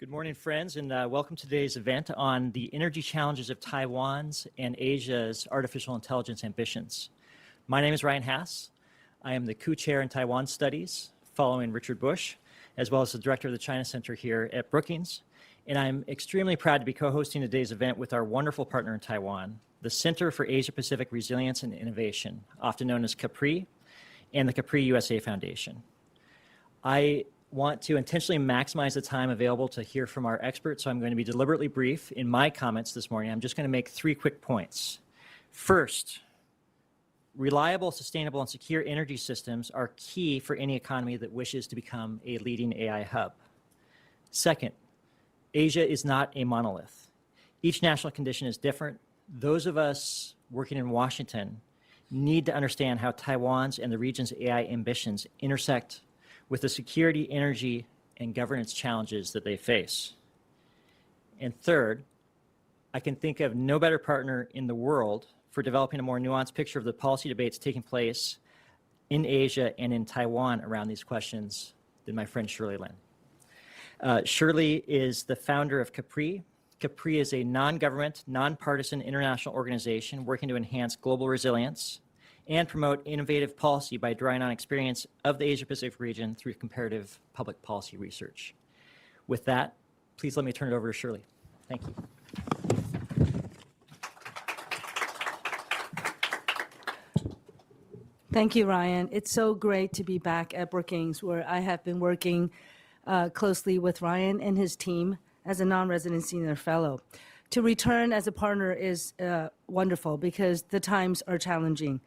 Good morning, friends, and welcome to today's event on the energy challenges of Taiwan's and Asia's artificial intelligence ambitions. My name is Ryan Hass. I am the co-chair in Taiwan Studies, following Richard Bush, as well as the director of the China Center here at Brookings. And I'm extremely proud to be co-hosting today's event with our wonderful partner in Taiwan, the Center for Asia-Pacific Resilience and Innovation, often known as CAPRI, and the CAPRI USA Foundation. I want to intentionally maximize the time available to hear from our experts, so I'm going to be deliberately brief in my comments this morning. I'm just going to make 3 quick points. First, reliable, sustainable, and secure energy systems are key for any economy that wishes to become a leading AI hub. Second, Asia is not a monolith. Each national condition is different. Those of us working in Washington need to understand how Taiwan's and the region's AI ambitions intersect with the security, energy, and governance challenges that they face. And third, I can think of no better partner in the world for developing a more nuanced picture of the policy debates taking place in Asia and in Taiwan around these questions than my friend Shirley Lin. Shirley is the founder of CAPRI. CAPRI is a non-government, non-partisan international organization working to enhance global resilience and promote innovative policy by drawing on experience of the Asia-Pacific region through comparative public policy research. With that, please let me turn it over to Shirley. Thank you. Thank you, Ryan. It's so great to be back at Brookings, where I have been working closely with Ryan and his team as a non-resident senior fellow. To return as a partner is wonderful because the times are challenging.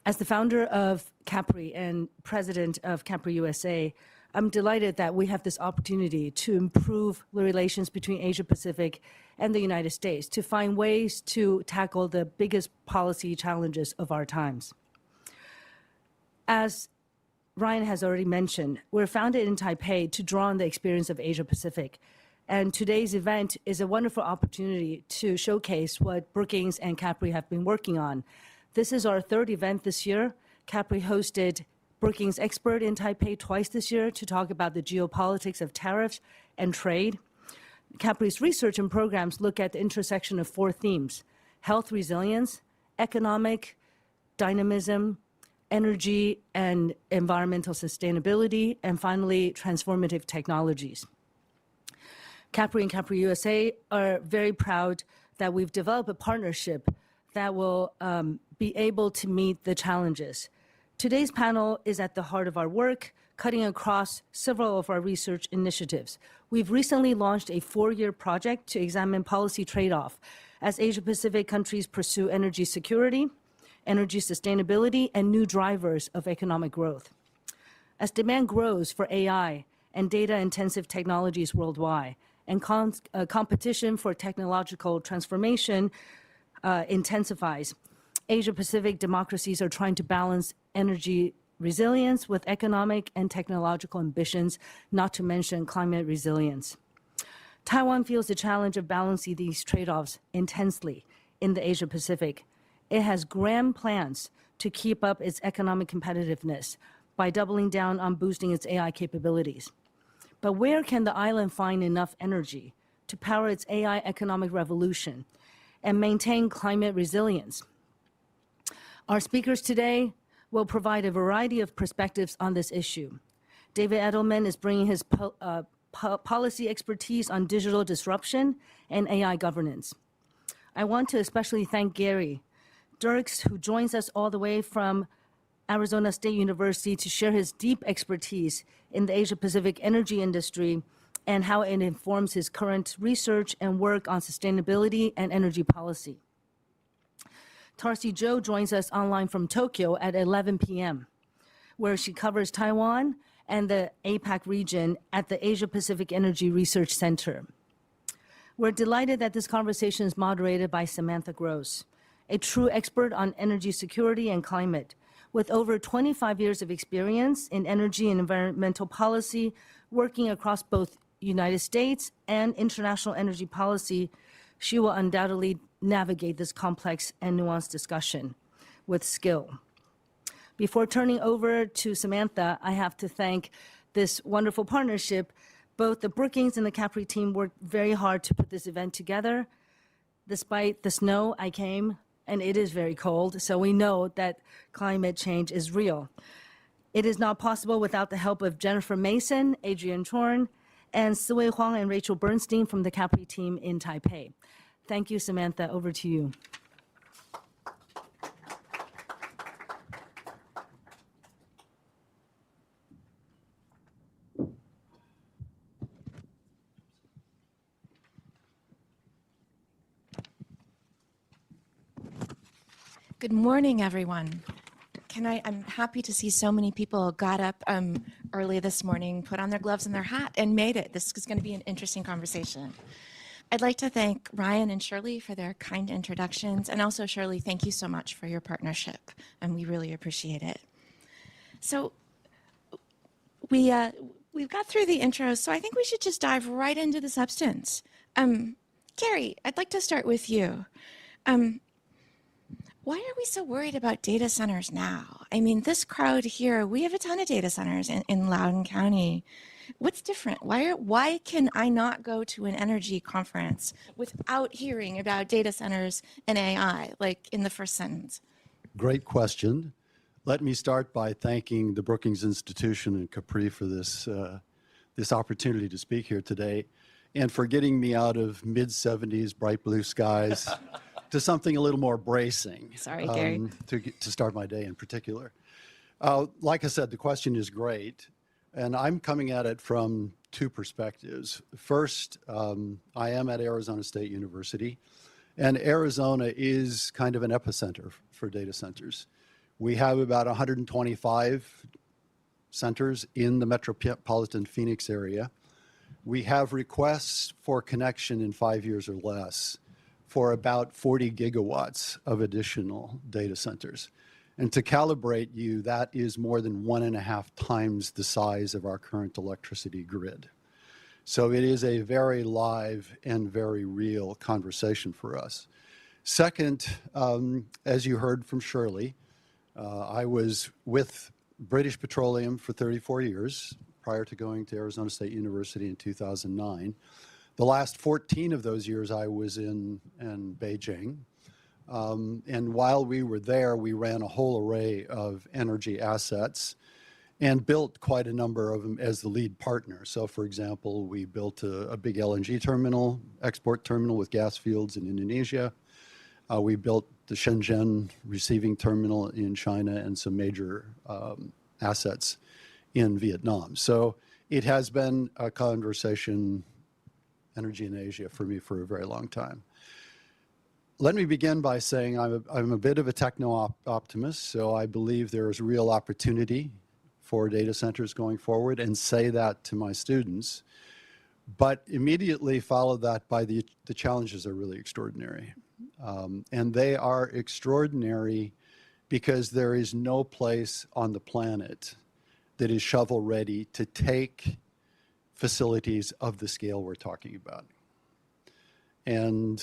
As the founder of CAPRI and president of CAPRI USA, I'm delighted that we have this opportunity to improve the relations between Asia Pacific and the United States, to find ways to tackle the biggest policy challenges of our times. As Ryan has already mentioned, we're founded in Taipei to draw on the experience of Asia Pacific. And today's event is a wonderful opportunity to showcase what Brookings and CAPRI have been working on. This is our 3rd event this year. CAPRI hosted Brookings Expert in Taipei twice this year to talk about the geopolitics of tariffs and trade. CAPRI's research and programs look at the intersection of 4 themes: health resilience, economic dynamism, energy and environmental sustainability, and finally, transformative technologies. CAPRI and CAPRI USA are very proud that we've developed a partnership that will be able to meet the challenges. Today's panel is at the heart of our work, cutting across several of our research initiatives. We've recently launched a 4-year project to examine policy trade-off as Asia-Pacific countries pursue energy security, energy sustainability, and new drivers of economic growth. As demand grows for AI and data-intensive technologies worldwide, and competition for technological transformation intensifies, Asia-Pacific democracies are trying to balance energy resilience with economic and technological ambitions, not to mention climate resilience. Taiwan feels the challenge of balancing these trade-offs intensely in the Asia-Pacific. It has grand plans to keep up its economic competitiveness by doubling down on boosting its AI capabilities. But where can the island find enough energy to power its AI economic revolution and maintain climate resilience? Our speakers today will provide a variety of perspectives on this issue. David Edelman is bringing his policy expertise on digital disruption and AI governance. I want to especially thank Gary Dirks, who joins us all the way from Arizona State University to share his deep expertise in the Asia-Pacific energy industry and how it informs his current research and work on sustainability and energy policy. Tarsi Zhou joins us online from Tokyo at 11 p.m., where she covers Taiwan and the APAC region at the Asia-Pacific Energy Research Center. We're delighted that this conversation is moderated by Samantha Gross, a true expert on energy security and climate. With over 25 years of experience in energy and environmental policy, working across both United States and international energy policy, she will undoubtedly navigate this complex and nuanced discussion with skill. Before turning over to Samantha, I have to thank this wonderful partnership Both the Brookings and the Capri team worked very hard to put this event together. Despite the snow, I came, and it is very cold, so we know that climate change is real. It is not possible without the help of Jennifer Mason, Adrian Chorn, and Siwei Huang and Rachel Bernstein from the Capri team in Taipei. Thank you, Samantha. Over to you. Good morning, everyone. I'm happy to see so many people got up early this morning, put on their gloves and their hat, and made it. This is going to be an interesting conversation. I'd like to thank Ryan and Shirley for their kind introductions, and also, Shirley, thank you so much for your partnership, and we really appreciate it. So we've got through the intro, so I think we should just dive right into the substance. Carrie, I'd like to start with you. Why are we so worried about data centers now? I mean, this crowd here, we have a ton of data centers in Loudoun County. What's different? Why can I not go to an energy conference without hearing about data centers and AI, like in the first sentence? Great question. Let me start by thanking the Brookings Institution and Capri for this opportunity to speak here today, and for getting me out of mid-70s bright blue skies to something a little more bracing. Sorry, Gary. To start my day in particular. Like I said, the question is great, and I'm coming at it from two perspectives. First, I am at Arizona State University, and Arizona is kind of an epicenter for data centers. We have about 125 centers in the metropolitan Phoenix area. We have requests for connection in 5 years or less for about 40 gigawatts of additional data centers. And to calibrate you, that is more than 1.5 times the size of our current electricity grid. So it is a very live and very real conversation for us. Second, as you heard from Shirley, I was with British Petroleum for 34 years prior to going to Arizona State University in 2009. The last 14 of those years I was in Beijing. And while we were there, we ran a whole array of energy assets and built quite a number of them as the lead partner. So for example, we built a big LNG terminal, export terminal with gas fields in Indonesia. We built the Shenzhen receiving terminal in China and some major assets in Vietnam. So it has been a conversation, energy in Asia, for me for a very long time. Let me begin by saying I'm a bit of a techno-optimist, so I believe there is real opportunity for data centers going forward, and say that to my students, but immediately follow that by the challenges are really extraordinary. And they are extraordinary because there is no place on the planet that is shovel-ready to take facilities of the scale we're talking about. And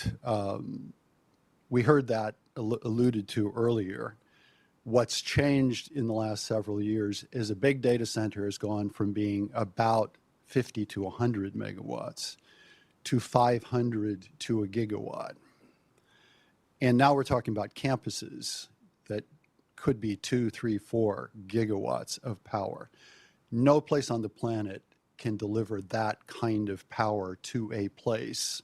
we heard that alluded to earlier. What's changed in the last several years is a big data center has gone from being about 50 to 100 megawatts to 500 to a gigawatt. And now we're talking about campuses that could be 2, 3, 4 gigawatts of power. No place on the planet can deliver that kind of power to a place.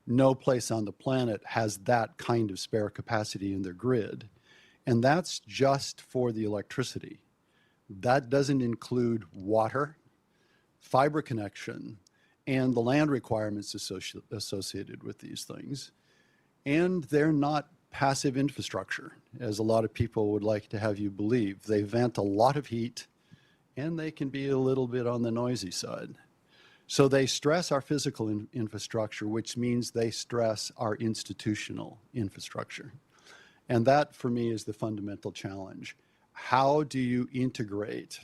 No place on the planet has that kind of spare capacity in their grid. And that's just for the electricity. That doesn't include water, fiber connection, and the land requirements associated with these things. And they're not passive infrastructure, as a lot of people would like to have you believe. They vent a lot of heat, and they can be a little bit on the noisy side. So they stress our physical infrastructure, which means they stress our institutional infrastructure. And that, for me, is the fundamental challenge. How do you integrate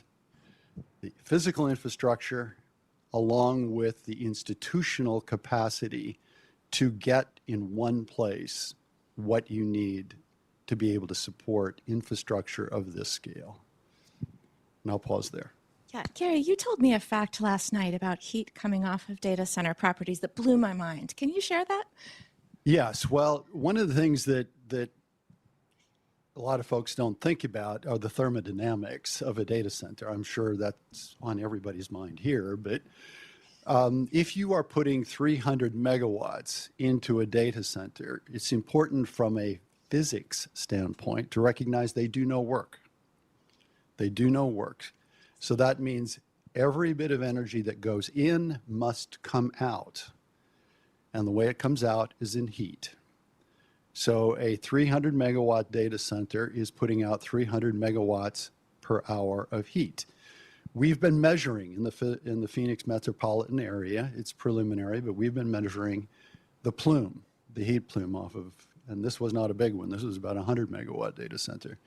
the physical infrastructure along with the institutional capacity to get in one place what you need to be able to support infrastructure of this scale? And I'll pause there. Yeah, Gary, you told me a fact last night about heat coming off of data center properties that blew my mind. Can you share that? Yes. Well, one of the things that a lot of folks don't think about are the thermodynamics of a data center. I'm sure that's on everybody's mind here, but if you are putting 300 megawatts into a data center, it's important from a physics standpoint to recognize they do no work. They do no work. So that means every bit of energy that goes in must come out. And the way it comes out is in heat. So a 300 megawatt data center is putting out 300 megawatts per hour of heat. We've been measuring in the Phoenix metropolitan area, it's preliminary, but we've been measuring the plume, the heat plume off of, and this was not a big one, this was about a 100 megawatt data center.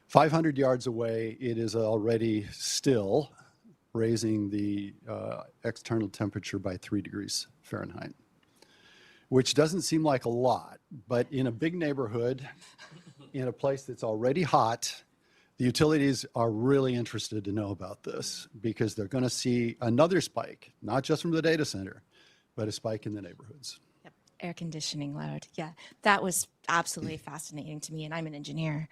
500 yards away, it is already still raising the external temperature by 3 degrees Fahrenheit, which doesn't seem like a lot, but in a big neighborhood, in a place that's already hot, the utilities are really interested to know about this because they're going to see another spike, not just from the data center, but a spike in the neighborhoods. Yep. Air conditioning load. Yeah, that was absolutely fascinating to me, and I'm an engineer.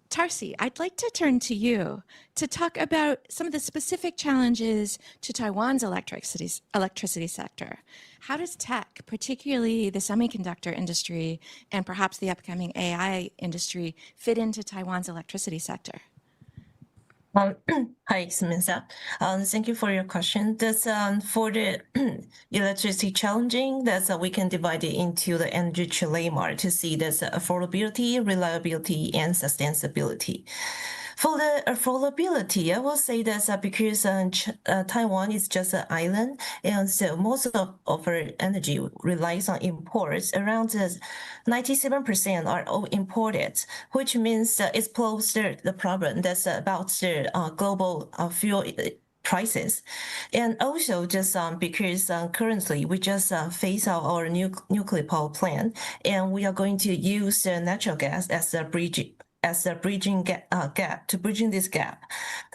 Tarsi, I'd like to turn to you to talk about some of the specific challenges to Taiwan's electricity sector. How does tech, particularly the semiconductor industry and perhaps the upcoming AI industry, fit into Taiwan's electricity sector? Hi, Samantha. Thank you for your question. That's for the electricity challenging. That's we can divide it into the energy trilemma to see that's affordability, reliability, and sustainability. For the affordability, I will say that because Taiwan is just an island, and so most of our energy relies on imports. Around 97% are all imported, which means it's posed the problem that's about the global fuel prices. And also just because currently we just phase out our nuclear power plant, and we are going to use natural gas as a bridging gap to bridging this gap.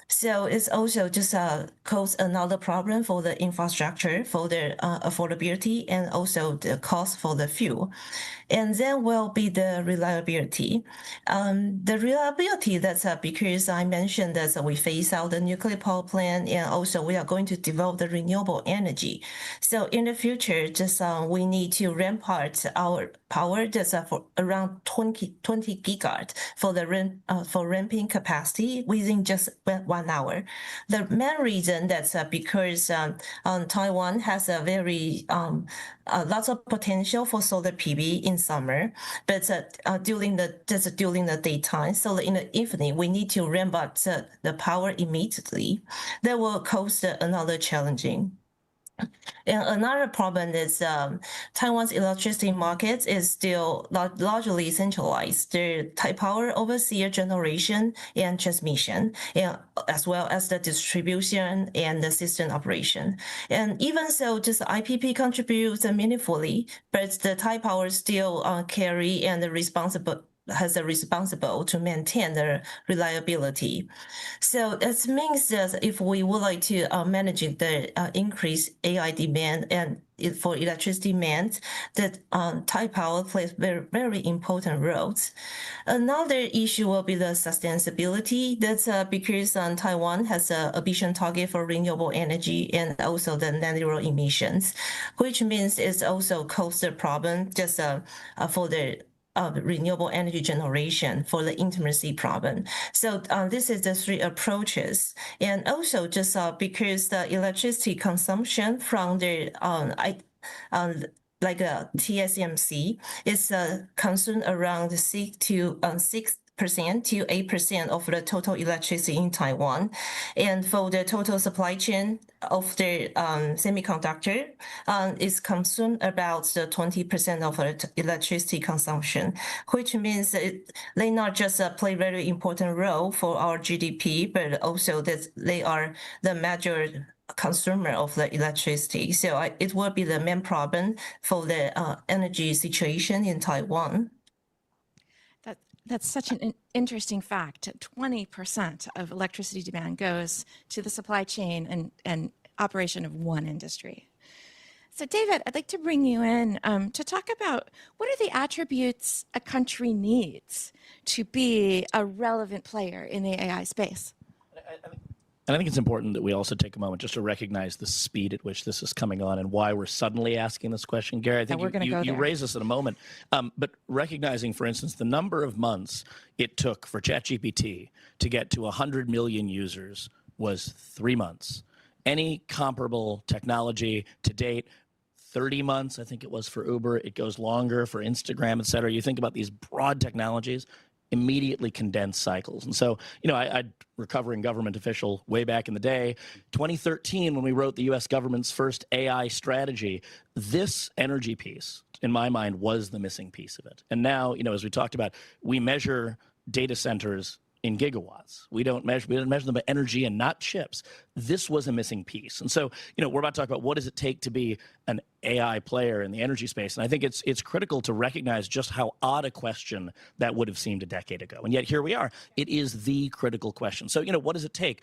So it's also just cause another problem for the infrastructure, for the affordability, and also the cost for the fuel. And then will be the reliability. The reliability, that's because I mentioned that we phase out the nuclear power plant, and also we are going to develop the renewable energy. So in the future, just we need to ramp up our power just for around 20 gigawatt for the for ramping capacity within just 1 hour. The main reason that's because Taiwan has a very lots of potential for solar PV in summer, but during the daytime, so in the evening, we need to ramp up the power immediately. That will cause another challenging. And another problem is Taiwan's electricity market is still largely centralized. The Taipower oversees generation and transmission, and as well as the distribution and the system operation. And even so, just IPP contributes meaningfully, but the Taipower still carry and has a responsible to maintain the reliability. So that means that if we would like to manage the increased AI demand and for electricity demand, that Taipower plays very important roles. Another issue will be the sustainability. That's because Taiwan has an ambition target for renewable energy and also the net zero emissions, which means it's also caused a problem just for the renewable energy generation for the intermittency problem. So this is the 3 approaches. And also just because the electricity consumption from the like TSMC is consumed around 6% to 8% of the total electricity in Taiwan. And for the total supply chain of the semiconductor is consumed about 20% of the electricity consumption, which means they not just play very important role for our GDP, but also that they are the major consumer of the electricity. So it will be the main problem for the energy situation in Taiwan. That's such an interesting fact. 20% of electricity demand goes to the supply chain and operation of one industry. So David, I'd like to bring you in to talk about what are the attributes a country needs to be a relevant player in the AI space? And I think it's important that we also take a moment just to recognize the speed at which this is coming on and why we're suddenly asking this question. Gary, I think we're gonna go you there. raise this in a moment. But recognizing, for instance, the number of months it took for ChatGPT to get to 100 million users was 3 months. Any comparable technology to date, 30 months, I think it was for Uber. It goes longer for Instagram, et cetera. You think about these broad technologies, immediately condensed cycles. And so, you know, I recovering government official way back in the day, 2013, when we wrote the US government's first AI strategy, this energy piece, in my mind, was the missing piece of it. And now, you know, as we talked about, we measure data centers in gigawatts. We don't measure them by energy and not chips. This was a missing piece. And so, you know, we're about to talk about what does it take to be an AI player in the energy space. And I think it's critical to recognize just how odd a question that would have seemed a decade ago. And yet here we are. It is the critical question. So, you know, what does it take?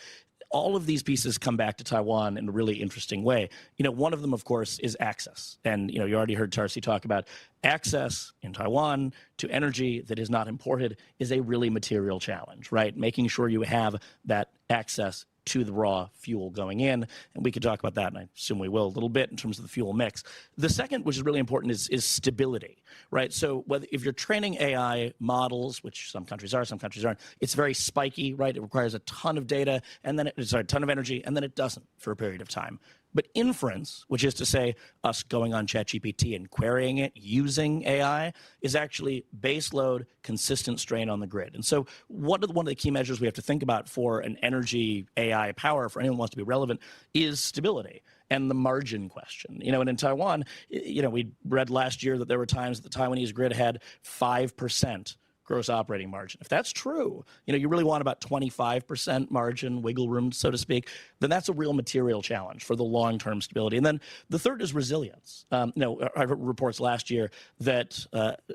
All of these pieces come back to Taiwan in a really interesting way. You know, one of them, of course, is access. And, you know, you already heard Tarsi talk about access in Taiwan to energy that is not imported is a really material challenge, right? Making sure you have that access to the raw fuel going in. And we could talk about that, and I assume we will a little bit in terms of the fuel mix. The second, which is really important, is stability, right? So if you're training AI models, which some countries are, some countries aren't, it's very spiky, right? It requires a ton of data, and then a ton of energy, and then it doesn't for a period of time. But inference, which is to say us going on ChatGPT and querying it using AI, is actually baseload, consistent strain on the grid. And so one of the key measures we have to think about for an energy AI power, for anyone who wants to be relevant, is stability and the margin question. You know, and in Taiwan, you know, we read last year that there were times that the Taiwanese grid had 5% gross operating margin. If that's true, you know, you really want about 25% margin, wiggle room, so to speak, then that's a real material challenge for the long-term stability. And then the third is resilience. You know, I heard reports last year that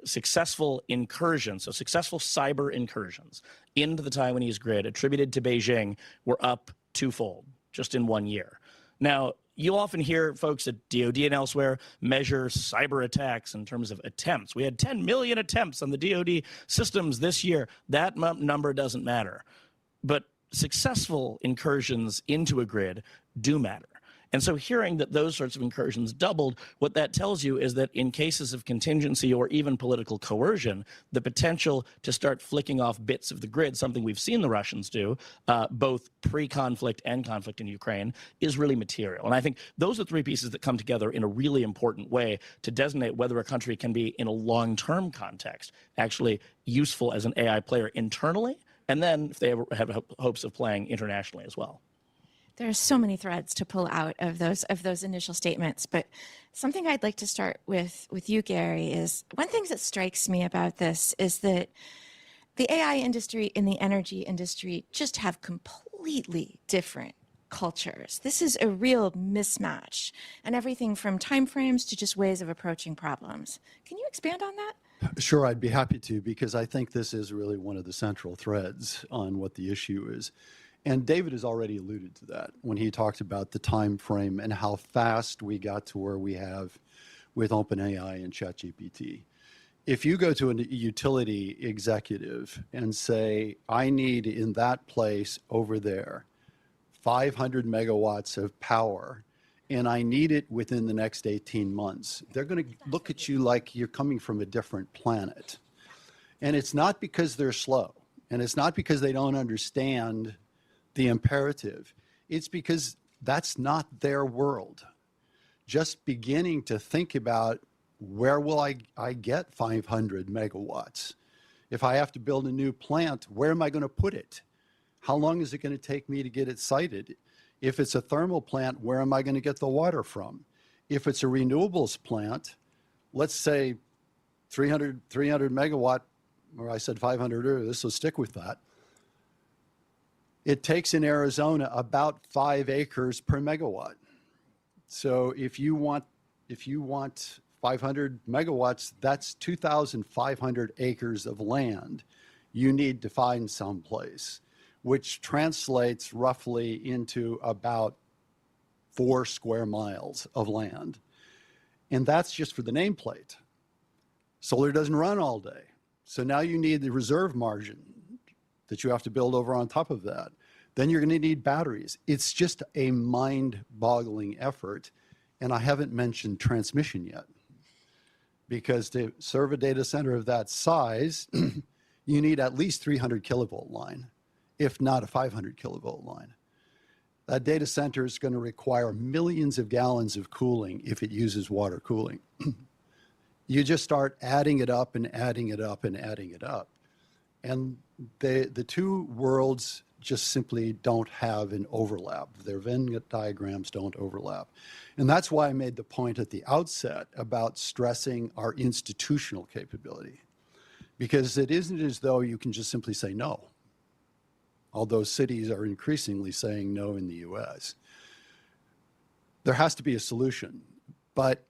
successful incursions, so successful cyber incursions into the Taiwanese grid attributed to Beijing were up twofold just in 1 year. Now, you often hear folks at DoD and elsewhere measure cyber attacks in terms of attempts. We had 10 million attempts on the DoD systems this year. That number doesn't matter. But successful incursions into a grid do matter. And so hearing that those sorts of incursions doubled, what that tells you is that in cases of contingency or even political coercion, the potential to start flicking off bits of the grid, something we've seen the Russians do, both pre-conflict and conflict in Ukraine, is really material. And I think those are three pieces that come together in a really important way to designate whether a country can be, in a long-term context, actually useful as an AI player internally, and then if they ever have hopes of playing internationally as well. There are so many threads to pull out of those initial statements, but something I'd like to start with you, Gary, is one thing that strikes me about this is that the AI industry and the energy industry just have completely different cultures. This is a real mismatch, and everything from timeframes to just ways of approaching problems. Can you expand on that? Sure, I'd be happy to, because I think this is really one of the central threads on what the issue is. And David has already alluded to that when he talked about the time frame and how fast we got to where we have with OpenAI and ChatGPT. If you go to a utility executive and say, I need in that place over there 500 megawatts of power, and I need it within the next 18 months, they're going to look at you like you're coming from a different planet. And it's not because they're slow, and it's not because they don't understand the imperative. It's because that's not their world. Just beginning to think about, where will I get 500 megawatts? If I have to build a new plant, where am I going to put it? How long is it going to take me to get it sited? If it's a thermal plant, where am I going to get the water from? If it's a renewables plant, let's say 300 megawatt, or I said 500 earlier, so stick with that. It takes in Arizona about 5 acres per megawatt. So if you want 500 megawatts, that's 2,500 acres of land. you need to find someplace, which translates roughly into about 4 square miles of land. And that's just for the nameplate. Solar doesn't run all day. So now you need the reserve margin that you have to build over on top of that. Then you're going to need batteries. It's just a mind-boggling effort. And I haven't mentioned transmission yet. Because to serve a data center of that size, you need at least 300 kilovolt line, if not a 500 kilovolt line. That data center is going to require millions of gallons of cooling if it uses water cooling. You just start adding it up and adding it up and adding it up. And the two worlds just simply don't have an overlap. Their Venn diagrams don't overlap. And that's why I made the point at the outset about stressing our institutional capability. Because it isn't as though you can just simply say no, although cities are increasingly saying no in the US. There has to be a solution, but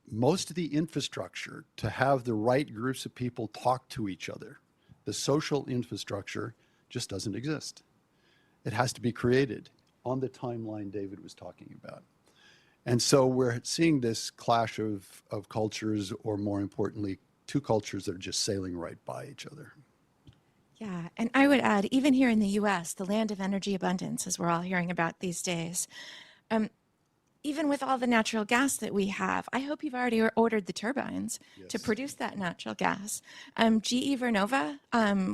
most of the infrastructure to have the right groups of people talk to each other, the social infrastructure just doesn't exist. It has to be created on the timeline David was talking about. And so we're seeing this clash of cultures, or more importantly, two cultures that are just sailing right by each other. Yeah, and I would add, even here in the US, the land of energy abundance, as we're all hearing about these days, even with all the natural gas that we have, I hope you've already ordered the turbines to produce that natural gas. GE Vernova,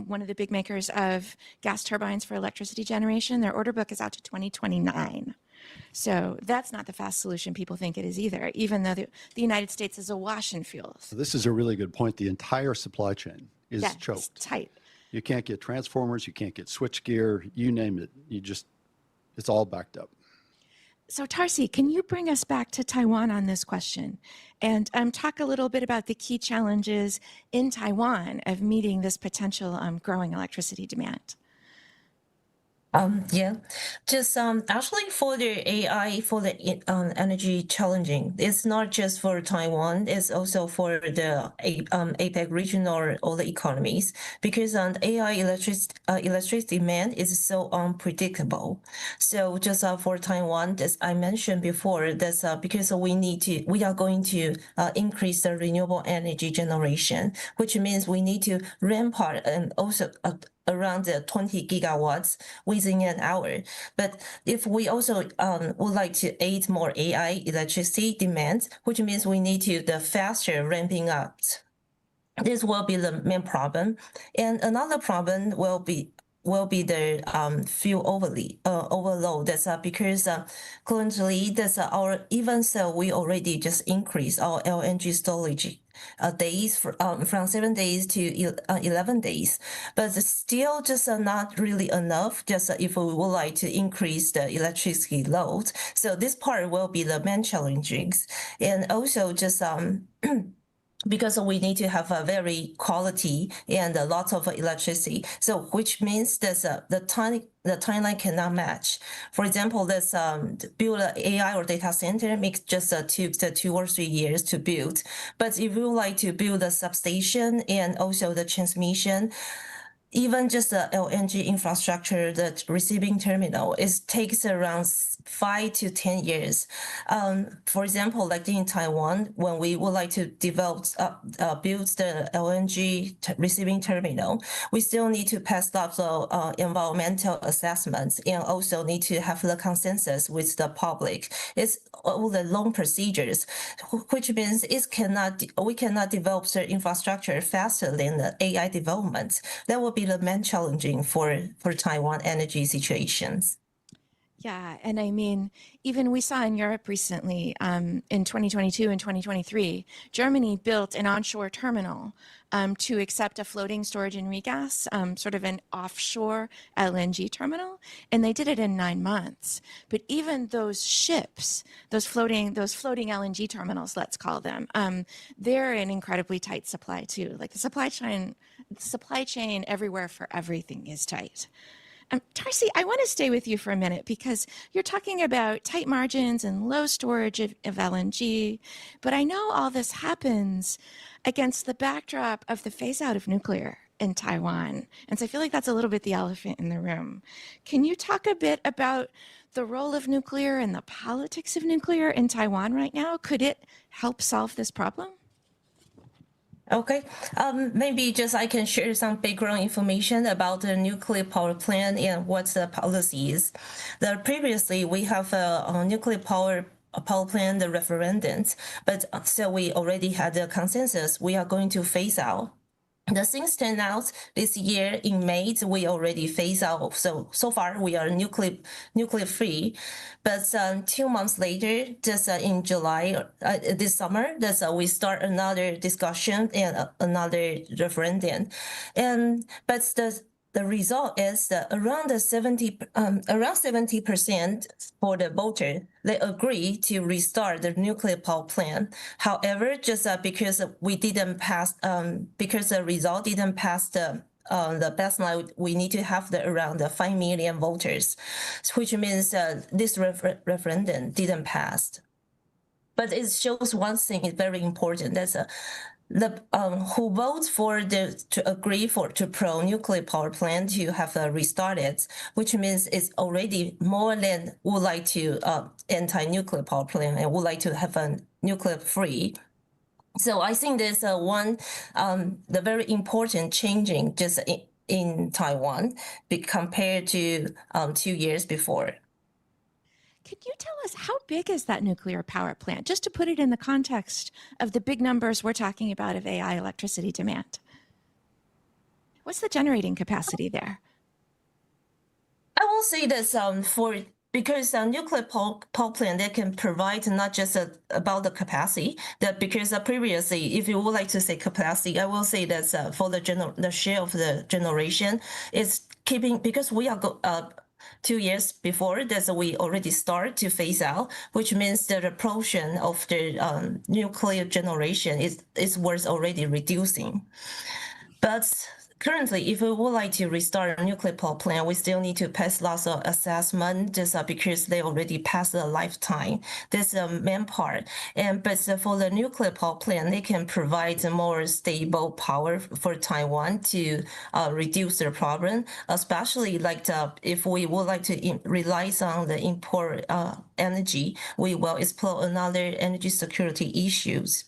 one of the big makers of gas turbines for electricity generation, their order book is out to 2029. So that's not the fast solution people think it is either, even though the United States is awash in fuels. So this is a really good point. The entire supply chain is choked. It's tight. You can't get transformers, you can't get switchgear, you name it. It's all backed up. So Tarsi, can you bring us back to Taiwan on this question and talk a little bit about the key challenges in Taiwan of meeting this potential growing electricity demand? Yeah, just actually for the AI, for the energy challenging, it's not just for Taiwan, it's also for the APEC region or all the economies, because AI electricity demand is so unpredictable. So just for Taiwan, as I mentioned before, that's because we are going to increase the renewable energy generation, which means we need to ramp up and also around 20 gigawatts within an hour. But if we also would like to aid more AI electricity demand, which means we need to the faster ramping up. This will be the main problem. And another problem will be the fuel overload. That's because currently even so we already just increased our LNG storage days from 7 days to 11 days, but still just not really enough. Just if we would like to increase the electricity load, so this part will be the main challenges, and also just because we need to have a very quality and a lot of electricity. So which means that the timeline cannot match. For example, let's build an AI or data center makes just took 2 or 3 years to build. But if you would like to build a substation and also the transmission, even just the LNG infrastructure, the receiving terminal, it takes around 5 to 10 years. For example, like in Taiwan, when we would like to build the LNG receiving terminal, we still need to pass up the environmental assessments and also need to have the consensus with the public. It's all the long procedures, which means we cannot develop the infrastructure faster than the AI development. That will be the main challenging for Taiwan energy situations. Yeah, and I mean, even we saw in Europe recently, in 2022 and 2023, Germany built an onshore terminal to accept a floating storage and regas, sort of an offshore LNG terminal, and they did it in 9 months. But even those ships, those floating LNG terminals, let's call them, they're in incredibly tight supply too. Like the supply chain everywhere for everything is tight. Tarsi, I want to stay with you for a minute because you're talking about tight margins and low storage of LNG, but I know all this happens against the backdrop of the phase out of nuclear. in Taiwan. And so I feel like that's a little bit the elephant in the room. Can you talk a bit about the role of nuclear and the politics of nuclear in Taiwan right now? Could it help solve this problem? Okay, maybe just I can share some background information about the nuclear power plant and what the policy is. Previously, we have a nuclear power plant, the referendum, but so we already had a consensus. We are going to phase out. The things turn out this year in May, we already phase out. So far we are nuclear free, but 2 months later, just in July this summer, we start another discussion and another referendum, but the result is that around 70% for the voter, they agree to restart the nuclear power plant. However, just because we didn't pass, because the result didn't pass the baseline, we need to have around 5 million voters, which means this referendum didn't pass. But it shows one thing is very important. That's who votes for to agree to pro nuclear power plant to have restarted, which means it's already more than would like to anti-nuclear power plant and would like to have a nuclear free. So I think there's the very important changing just in Taiwan compared to 2 years before. Could you tell us how big is that nuclear power plant, just to put it in the context of the big numbers we're talking about of AI electricity demand? What's the generating capacity there? I will say that because nuclear power plant, they can provide not just about the capacity, that because previously, if you would like to say capacity, I will say that for the share of the generation is keeping, because we are 2 years before that we already start to phase out, which means that the proportion of the nuclear generation is worth already reducing. But currently, if we would like to restart a nuclear power plant, we still need to pass lots of assessment just because they already passed the lifetime. That's the main part. But for the nuclear power plant, they can provide more stable power for Taiwan to reduce the problem, especially like if we would like to rely on the import energy, we will explore another energy security issues.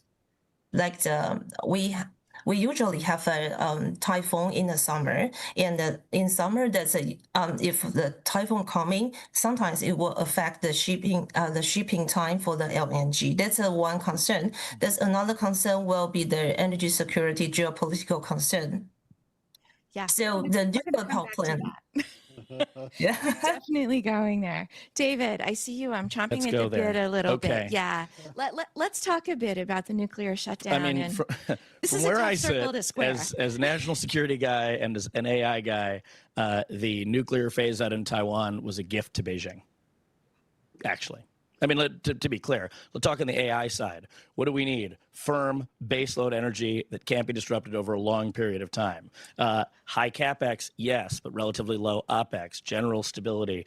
Like we usually have a typhoon in the summer, and in summer, if the typhoon coming, sometimes it will affect the shipping time for the LNG. That's one concern. There's another concern will be the energy security geopolitical concern. Yeah. So the nuclear power plant. Yeah. Definitely going there. David, I see you. I'm chomping Let's at go the there. bit a little Okay. bit. Yeah. Let's talk a bit about the nuclear shutdown. I mean, and this from is a where tough I circle sit, to square. as a national security guy and as an AI guy, the nuclear phase out in Taiwan was a gift to Beijing, actually. I mean, to be clear, let's talk on the AI side. What do we need? Firm baseload energy that can't be disrupted over a long period of time. High capex, yes, but relatively low opex. General stability.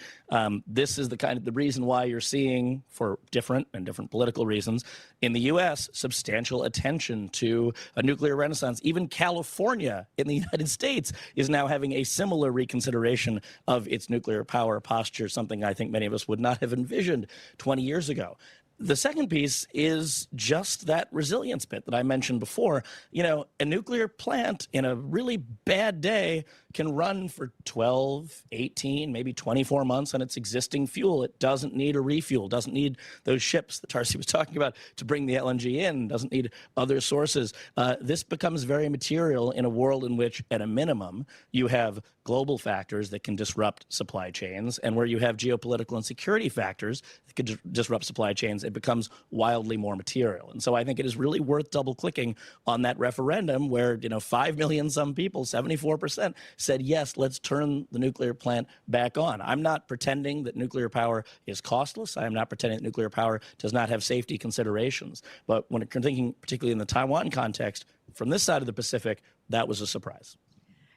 This is the reason why you're seeing, for different political reasons, in the U.S. substantial attention to a nuclear renaissance. Even California in the United States is now having a similar reconsideration of its nuclear power posture, something I think many of us would not have envisioned 20 years ago. The second piece is just that resilience bit that I mentioned before. You know, a nuclear plant in a really bad day can run for 12, 18, maybe 24 months on its existing fuel. It doesn't need a refuel, doesn't need those ships that Tarsi was talking about to bring the LNG in, doesn't need other sources. This becomes very material in a world in which, at a minimum, you have global factors that can disrupt supply chains, and where you have geopolitical and security factors that could disrupt supply chains, it becomes wildly more material. And so I think it is really worth double clicking on that referendum where, 5 million some people, 74%, said, yes, let's turn the nuclear plant back on. I'm not pretending that nuclear power is costless. I am not pretending that nuclear power does not have safety considerations. But when you're thinking, particularly in the Taiwan context, from this side of the Pacific, that was a surprise.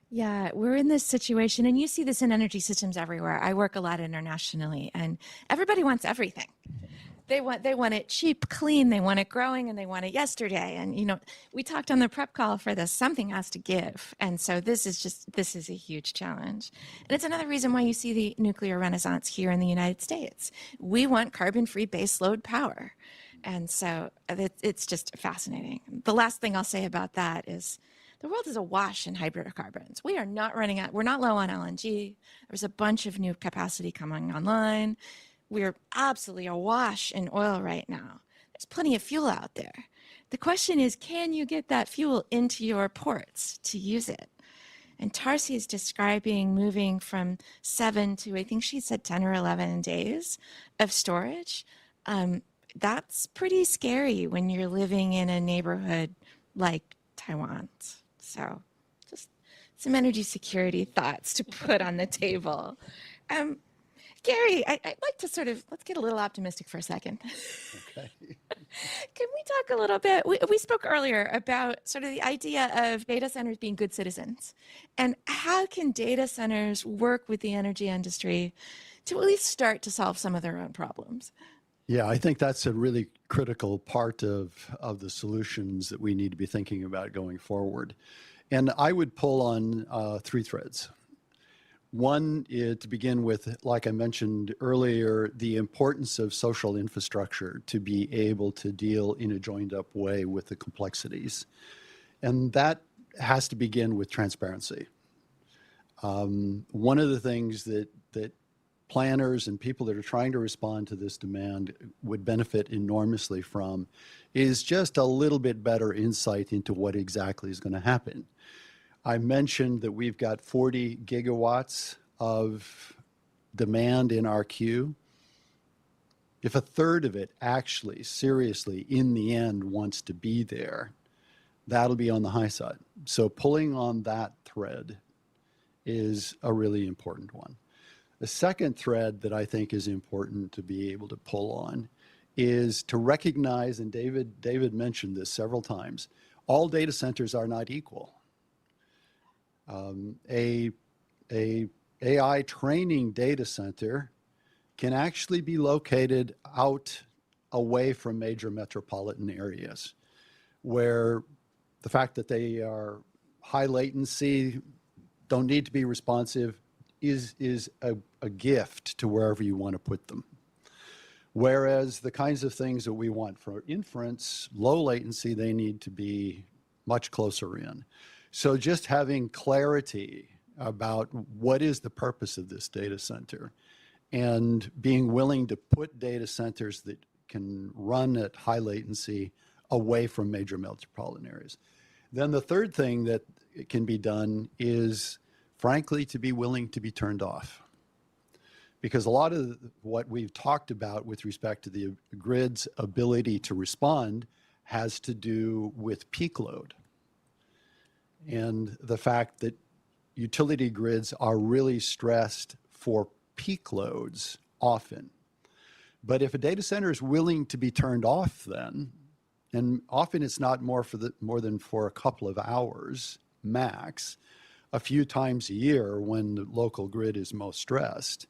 Yeah, we're in this situation, and you see this in energy systems everywhere. I work a lot internationally, and everybody wants everything. They want it cheap, clean. They want it growing, and they want it yesterday. And we talked on the prep call for this. Something has to give, and so this is a huge challenge. And it's another reason why you see the nuclear renaissance here in the United States. We want carbon-free baseload power, and so it's just fascinating. The last thing I'll say about that is, the world is awash in hydrocarbons. We are not running out. We're not low on LNG. There's a bunch of new capacity coming online. We're absolutely awash in oil right now. There's plenty of fuel out there. The question is, can you get that fuel into your ports to use it? And Tarsi is describing moving from 7 to, I think she said 10 or 11 days of storage. That's pretty scary when you're living in a neighborhood like Taiwan's. So just some energy security thoughts to put on the table. Gary, I'd like to let's get a little optimistic for a second. Okay. Can we talk a little bit? We spoke earlier about sort of the idea of data centers being good citizens. And how can data centers work with the energy industry to at least start to solve some of their own problems? Yeah, I think that's a really critical part of the solutions that we need to be thinking about going forward. And I would pull on 3 threads. One is to begin with, like I mentioned earlier, the importance of social infrastructure to be able to deal in a joined up way with the complexities. And that has to begin with transparency. One of the things that planners and people that are trying to respond to this demand would benefit enormously from is just a little bit better insight into what exactly is going to happen. I mentioned that we've got 40 gigawatts of demand in our queue. If a third of it actually, seriously, in the end wants to be there, that'll be on the high side. So pulling on that thread is a really important one. The second thread that I think is important to be able to pull on is to recognize, and David mentioned this several times, all data centers are not equal. A AI training data center can actually be located out away from major metropolitan areas, where the fact that they are high latency, don't need to be responsive, is a gift to wherever you want to put them. Whereas the kinds of things that we want for inference, low latency, they need to be much closer in. So just having clarity about what is the purpose of this data center and being willing to put data centers that can run at high latency away from major metropolitan areas. Then the third thing that can be done is, frankly, to be willing to be turned off. Because a lot of what we've talked about with respect to the grid's ability to respond has to do with peak load. And the fact that utility grids are really stressed for peak loads often. But if a data center is willing to be turned off then, and often it's not more than for a couple of hours max, a few times a year when the local grid is most stressed,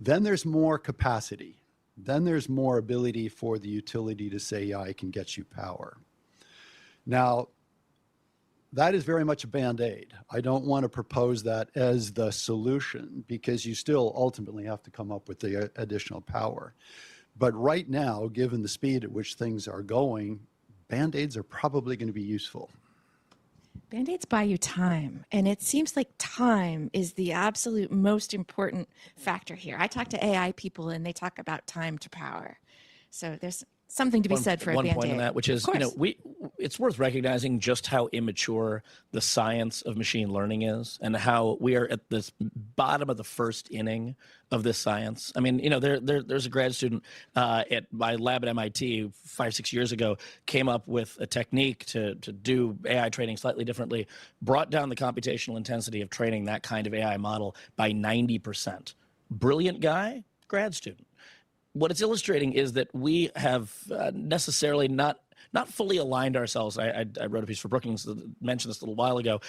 then there's more capacity. Then there's more ability for the utility to say, yeah, I can get you power. Now, that is very much a Band-Aid. I don't want to propose that as the solution because you still ultimately have to come up with the additional power. But right now, given the speed at which things are going, Band-Aids are probably going to be useful. Band-Aids buy you time, and it seems like time is the absolute most important factor here. I talk to AI people, and they talk about time to power. So there's something to be said for a Band-Aid. One point on that, which is, it's worth recognizing just how immature the science of machine learning is and how we are at this bottom of the first inning of this science. I mean, there's a grad student at my lab at MIT 5-6 years ago came up with a technique to do AI training slightly differently, brought down the computational intensity of training that kind of AI model by 90%. Brilliant guy, grad student. What it's illustrating is that we have necessarily not fully aligned ourselves. I wrote a piece for Brookings that mentioned this a little while ago,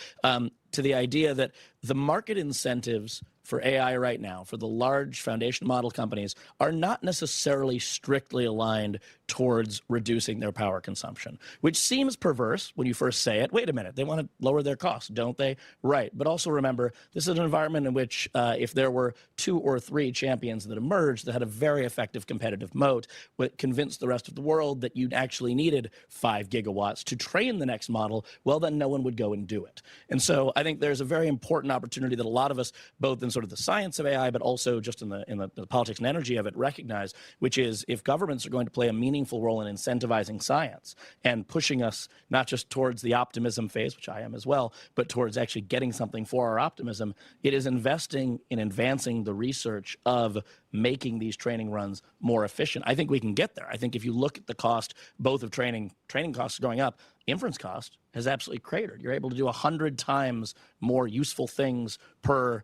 to the idea that the market incentives for AI right now, for the large foundation model companies, are not necessarily strictly aligned towards reducing their power consumption, which seems perverse when you first say it. Wait a minute, they want to lower their costs, don't they? Right. But also remember, this is an environment in which if there were 2 or 3 champions that emerged that had a very effective competitive moat, that convinced the rest of the world that you actually needed 5 gigawatts to train the next model, well, then no one would go and do it. And so I think there's a very important opportunity that a lot of us, both in sort of the science of AI, but also just in the politics and energy of it, recognize, which is if governments are going to play a meaningful role in incentivizing science and pushing us not just towards the optimism phase, which I am as well, but towards actually getting something for our optimism, it is investing in advancing the research of making these training runs more efficient. I think we can get there. I think if you look at the cost, both of training costs going up, inference cost has absolutely cratered. You're able to do 100 times more useful things per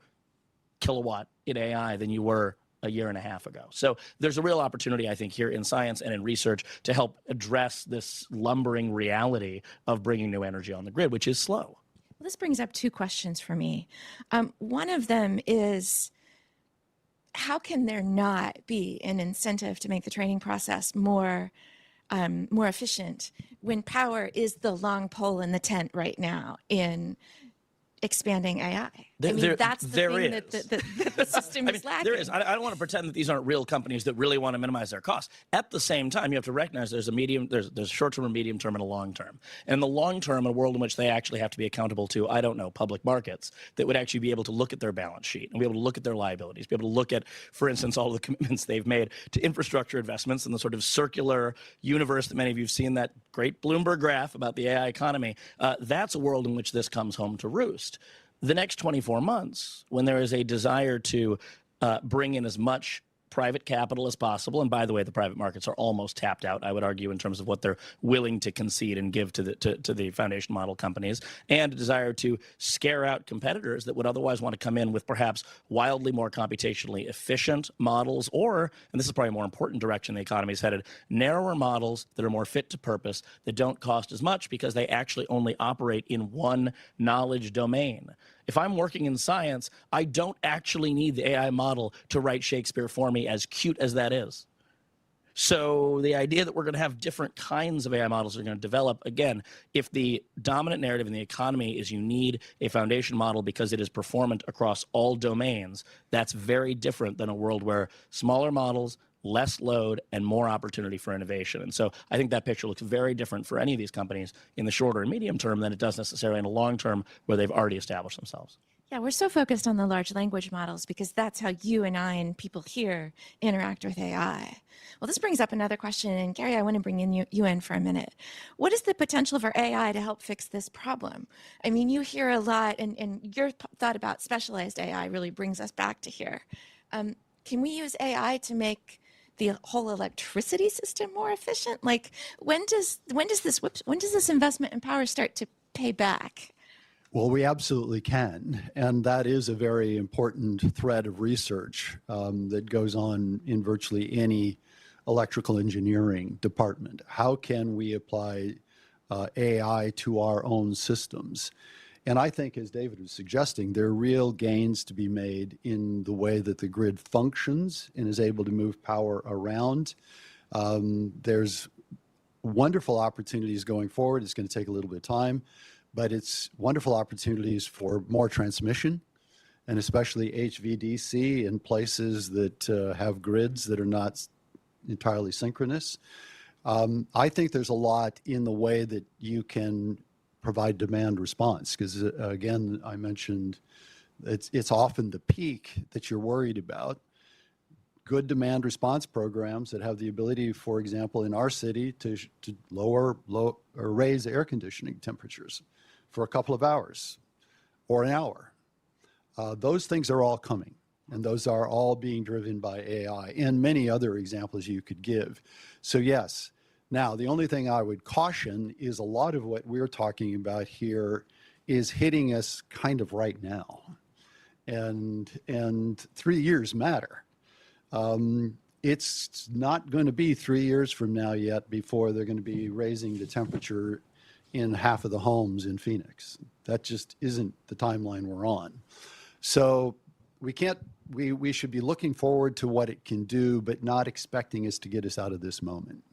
kilowatt in AI than you were a year and a half ago. So there's a real opportunity, I think, here in science and in research to help address this lumbering reality of bringing new energy on the grid, which is slow. Well, this brings up 2 questions for me. One of them is, how can there not be an incentive to make the training process more efficient when power is the long pole in the tent right now in expanding AI? That's the thing that the system is lacking. There is. I don't want to pretend that these aren't real companies that really want to minimize their costs. At the same time, you have to recognize there's a short-term, a medium term, and a long term. And in the long term, in a world in which they actually have to be accountable to, I don't know, public markets that would actually be able to look at their balance sheet and be able to look at their liabilities, be able to look at, for instance, all of the commitments they've made to infrastructure investments and the sort of circular universe that many of you have seen, that great Bloomberg graph about the AI economy. That's a world in which this comes home to roost. The next 24 months, when there is a desire to bring in as much private capital as possible, and by the way, the private markets are almost tapped out, I would argue, in terms of what they're willing to concede and give to the foundation model companies, and a desire to scare out competitors that would otherwise want to come in with perhaps wildly more computationally efficient models, or, and this is probably a more important direction the economy is headed, narrower models that are more fit to purpose, that don't cost as much because they actually only operate in one knowledge domain. If I'm working in science, I don't actually need the AI model to write Shakespeare for me, as cute as that is. So the idea that we're going to have different kinds of AI models that are going to develop, again, if the dominant narrative in the economy is you need a foundation model because it is performant across all domains, that's very different than a world where smaller models, less load, and more opportunity for innovation. And so I think that picture looks very different for any of these companies in the shorter and medium term than it does necessarily in the long term where they've already established themselves. Yeah, we're so focused on the large language models because that's how you and I and people here interact with AI. Well, this brings up another question, and Gary, I want to bring you in for a minute. What is the potential for AI to help fix this problem? I mean, you hear a lot, and your thought about specialized AI really brings us back to here. Can we use AI to make the whole electricity system more efficient? Like, when does this investment in power start to pay back? Well, we absolutely can, and that is a very important thread of research that goes on in virtually any electrical engineering department. How can we apply AI to our own systems? And I think, as David was suggesting, there are real gains to be made in the way that the grid functions and is able to move power around. There's wonderful opportunities going forward. It's going to take a little bit of time, but it's wonderful opportunities for more transmission, and especially HVDC in places that have grids that are not entirely synchronous. I think there's a lot in the way that you can provide demand response, because again, I mentioned it's often the peak that you're worried about. Good demand response programs that have the ability, for example, in our city to lower or raise air conditioning temperatures for a couple of hours or an hour. Those things are all coming, and those are all being driven by AI and many other examples you could give. So yes. Now, the only thing I would caution is a lot of what we're talking about here is hitting us kind of right now. And 3 years matter. It's not going to be 3 years from now yet before they're going to be raising the temperature in half of the homes in Phoenix. That just isn't the timeline we're on. So we should be looking forward to what it can do, but not expecting us to get us out of this moment.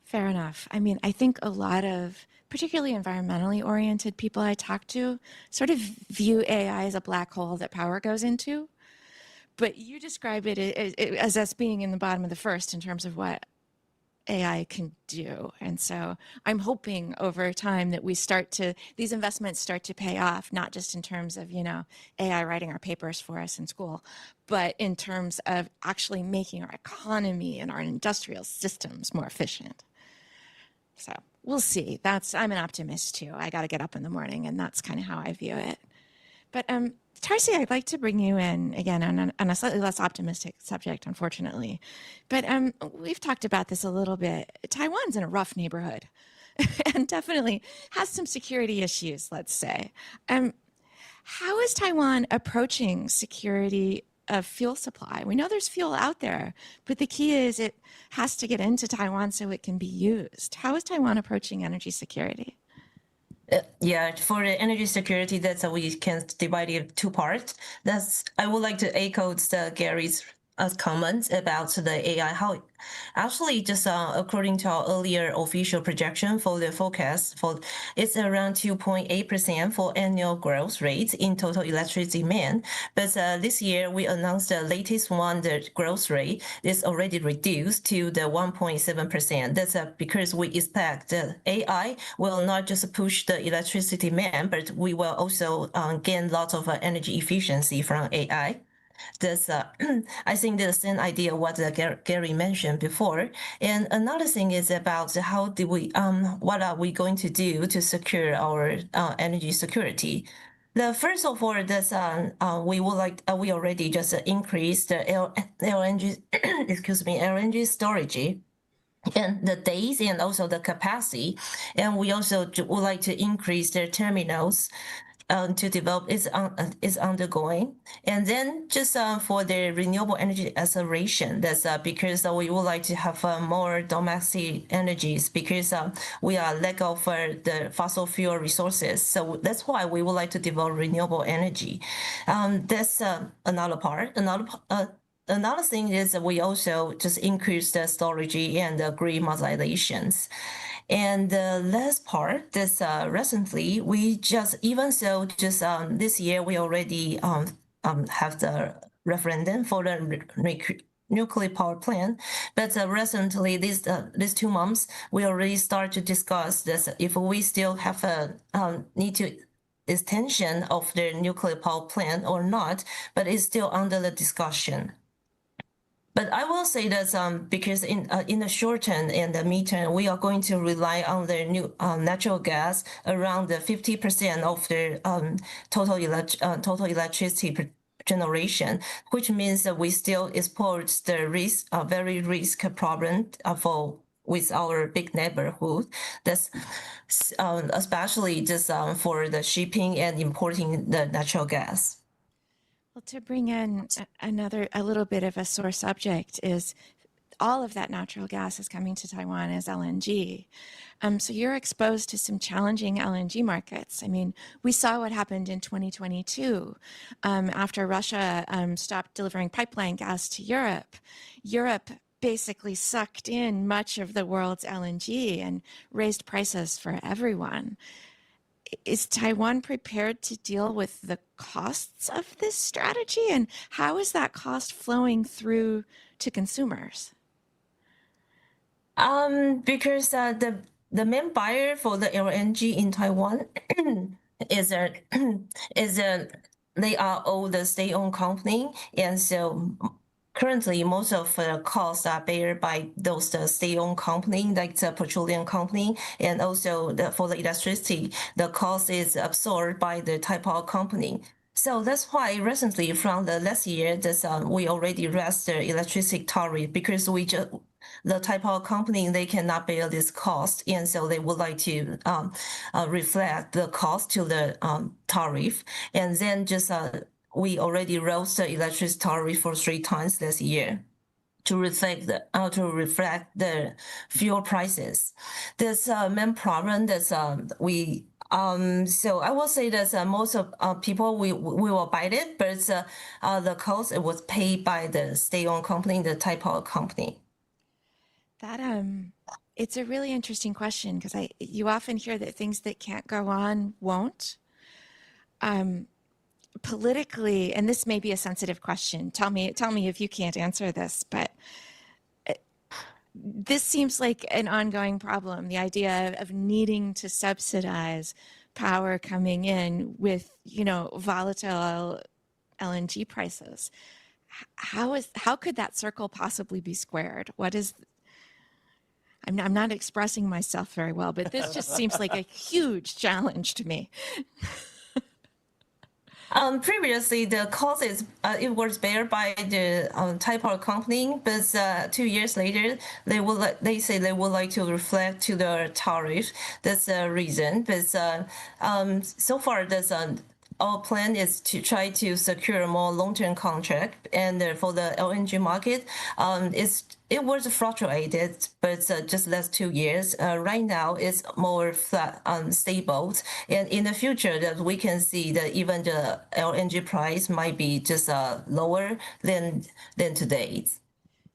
Fair enough. I mean, I think a lot of particularly environmentally oriented people I talk to sort of view AI as a black hole that power goes into. But you describe it as us being in the bottom of the first in terms of what AI can do. And so I'm hoping over time that these investments start to pay off, not just in terms of, AI writing our papers for us in school, but in terms of actually making our economy and our industrial systems more efficient. So we'll see. I'm an optimist too. I got to get up in the morning, and that's kind of how I view it. But Tarsi, I'd like to bring you in again on a slightly less optimistic subject, unfortunately. But we've talked about this a little bit. Taiwan's in a rough neighborhood and definitely has some security issues, let's say. How is Taiwan approaching security of fuel supply? We know there's fuel out there, but the key is it has to get into Taiwan so it can be used. How is Taiwan approaching energy security? Yeah, for the energy security, that's we can divide it in two parts. I would like to echo Gary's comments about the AI. How actually just according to our earlier official projection for the forecast, it's around 2.8% for annual growth rate in total electricity demand. But this year we announced the latest one, the growth rate is already reduced to the 1.7%. That's because we expect the AI will not just push the electricity demand, but we will also gain lots of energy efficiency from AI. I think the same idea what Gary mentioned before. And another thing is about what are we going to do to secure our energy security? First of all, we already just increased the LNG, LNG storage and the days and also the capacity. And we also would like to increase their terminals to develop is undergoing. And then just for the renewable energy acceleration, that's because we would like to have more domestic energies because we are lack of the fossil fuel resources. So that's why we would like to develop renewable energy. That's another part. Another thing is that we also just increase the storage and the grid modernizations. And the last part is recently we just this year we already have the referendum for the nuclear power plant. But recently, these 2 months, we already start to discuss this if we still have a need to extension of the nuclear power plant or not. But it's still under the discussion. But I will say that because in the short term and the midterm, we are going to rely on the new natural gas around the 50% of the total electricity generation, which means that we still export the risk, very risk problem with our big neighborhood. That's especially just for the shipping and importing the natural gas. Well, to bring in a little bit of a sore subject is all of that natural gas is coming to Taiwan as LNG. So you're exposed to some challenging LNG markets. I mean, we saw what happened in 2022 after Russia stopped delivering pipeline gas to Europe. Europe basically sucked in much of the world's LNG and raised prices for everyone. Is Taiwan prepared to deal with the costs of this strategy? And how is that cost flowing through to consumers? Because the main buyer for the LNG in Taiwan they are all the state-owned company, and so currently most of the costs are bear by those state-owned company, like the petroleum company, and also for the electricity, the cost is absorbed by the Taiwan company. So that's why recently from the last year, we already raised the electricity tariff because the Taiwan company, they cannot bear this cost, and so they would like to reflect the cost to the tariff, and then we already rose the electricity tariff for 3 times this year. to reflect the fuel prices. This main problem that we so I will say that most of people we will buy it, but the cost it was paid by the state-owned company, the Taiwan company. That it's a really interesting question because you often hear that things that can't go on won't. Politically, and this may be a sensitive question. Tell me if you can't answer this, but this seems like an ongoing problem. The idea of needing to subsidize power coming in with, volatile LNG prices. How could that circle possibly be squared? I'm not expressing myself very well, but this just seems like a huge challenge to me. Previously, the cost it was bear by the Taiwan company, but 2 years later, they say they would like to reflect to the tariff. That's the reason. But so far, our plan is to try to secure a more long-term contract, and for the LNG market, it was fluctuated, but just last 2 years. Right now, it's more flat, stable, and in the future, that we can see that even the LNG price might be just lower than today.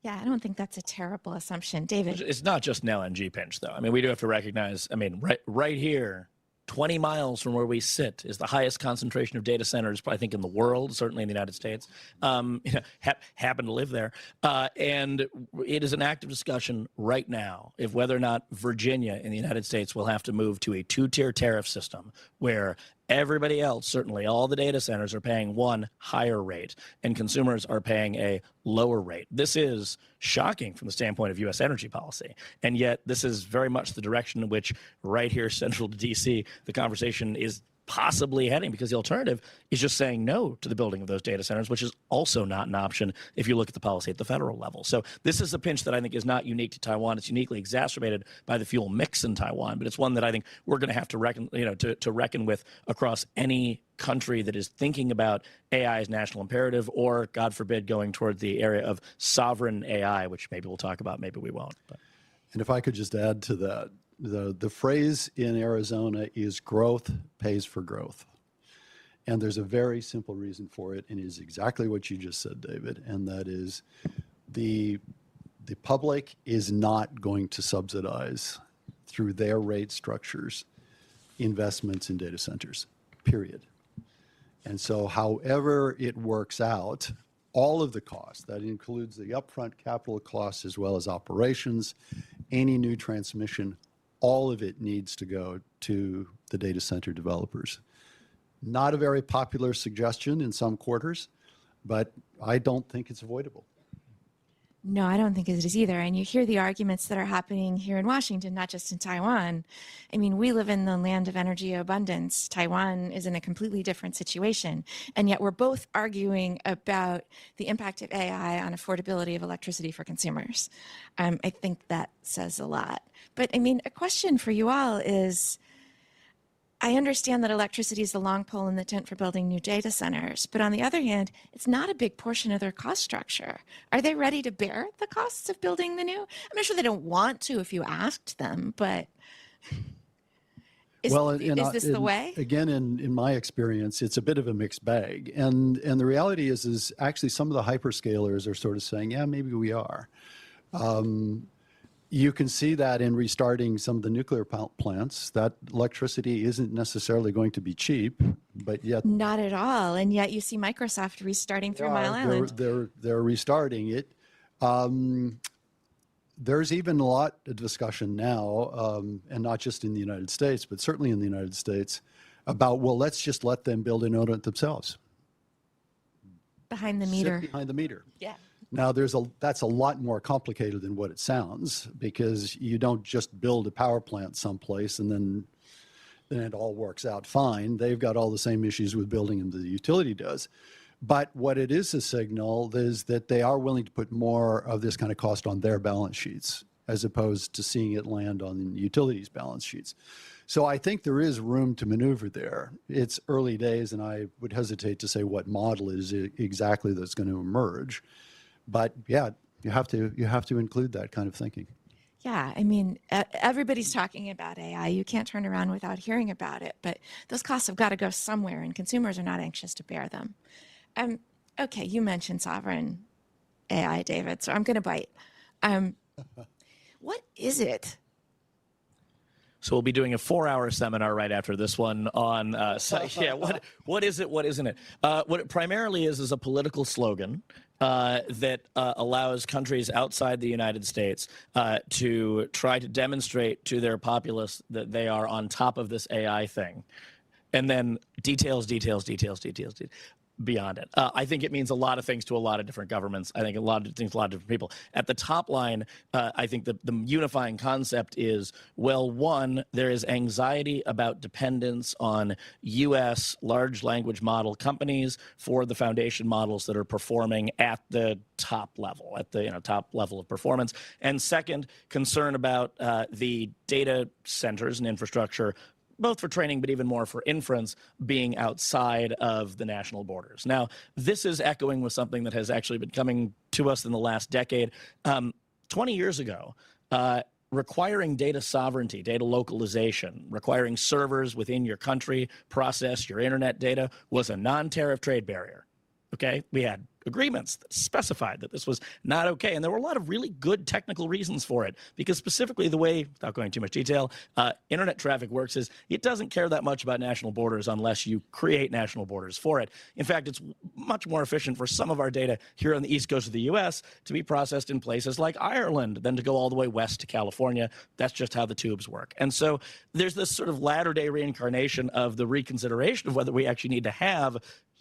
Yeah, I don't think that's a terrible assumption, David. It's not just an LNG pinch, though. I mean, we do have to recognize. I mean, right here, 20 miles from where we sit is the highest concentration of data centers, I think, in the world, certainly in the United States. Happen to live there. And it is an active discussion right now if whether or not Virginia in the United States will have to move to a two-tier tariff system where everybody else, certainly all the data centers, are paying one higher rate and consumers are paying a lower rate. This is shocking from the standpoint of U.S. energy policy. And yet this is very much the direction in which right here central to D.C. the conversation is possibly heading, because the alternative is just saying no to the building of those data centers, which is also not an option if you look at the policy at the federal level. So this is a pinch that I think is not unique to Taiwan. It's uniquely exacerbated by the fuel mix in Taiwan, but it's one that I think we're going to have to reckon, to reckon with across any country that is thinking about AI as national imperative, or, God forbid, going toward the area of sovereign AI, which maybe we'll talk about, maybe we won't. But. And if I could just add to that, the phrase in Arizona is growth pays for growth. And there's a very simple reason for it, and it is exactly what you just said, David, and that is the public is not going to subsidize through their rate structures investments in data centers, period. And so however it works out, all of the costs, that includes the upfront capital costs as well as operations, any new transmission, all of it needs to go to the data center developers. Not a very popular suggestion in some quarters, but I don't think it's avoidable. No, I don't think it is either. And you hear the arguments that are happening here in Washington, not just in Taiwan. I mean, we live in the land of energy abundance. Taiwan is in a completely different situation. And yet we're both arguing about the impact of AI on affordability of electricity for consumers. I think that says a lot. But I mean, a question for you all is, I understand that electricity is the long pole in the tent for building new data centers, but on the other hand, it's not a big portion of their cost structure. Are they ready to bear the costs of building the new? I'm not sure they don't want to if you asked them, but is this the way? Again, in my experience, it's a bit of a mixed bag. And the reality is actually some of the hyperscalers are sort of saying, yeah, maybe we are. You can see that in restarting some of the nuclear plants, that electricity isn't necessarily going to be cheap, but yet... Not at all. And yet you see Microsoft restarting Three Mile Island. They're restarting it. There's even a lot of discussion now, and not just in the United States, but certainly in the United States, about, well, let's just let them build and own it themselves. Behind the meter. Sit behind the meter. Yeah. Now, that's a lot more complicated than what it sounds, because you don't just build a power plant someplace and then it all works out fine. They've got all the same issues with building them that the utility does. But what it is a signal is that they are willing to put more of this kind of cost on their balance sheets, as opposed to seeing it land on utilities' balance sheets. So I think there is room to maneuver there. It's early days, and I would hesitate to say what model is exactly that's going to emerge. But yeah, You have to include that kind of thinking. Yeah, I mean, everybody's talking about AI. You can't turn around without hearing about it, but those costs have got to go somewhere, and consumers are not anxious to bear them. Okay, you mentioned sovereign AI, David, so I'm going to bite. What is it? So we'll be doing a 4-hour seminar right after this one on what is it, what isn't it? What it primarily is a political slogan that allows countries outside the United States to try to demonstrate to their populace that they are on top of this AI thing. And then details beyond it. I think it means a lot of things to a lot of different governments. I think a lot of things to a lot of different people. At the top line, I think the unifying concept is, well, one, there is anxiety about dependence on U.S. large language model companies for the foundation models that are performing at the top level, at the top level of performance. And second, concern about the data centers and infrastructure, both for training, but even more for inference, being outside of the national borders. Now, this is echoing with something that has actually been coming to us in the last decade. 20 years ago, requiring data sovereignty, data localization, requiring servers within your country process your internet data was a non-tariff trade barrier. Okay, we had agreements that specified that this was not okay, and there were a lot of really good technical reasons for it, because specifically the way, without going into too much detail, internet traffic works is it doesn't care that much about national borders unless you create national borders for it. In fact, it's much more efficient for some of our data here on the east coast of the US to be processed in places like Ireland than to go all the way west to California. That's just how the tubes work. And so there's this sort of latter-day reincarnation of the reconsideration of whether we actually need to have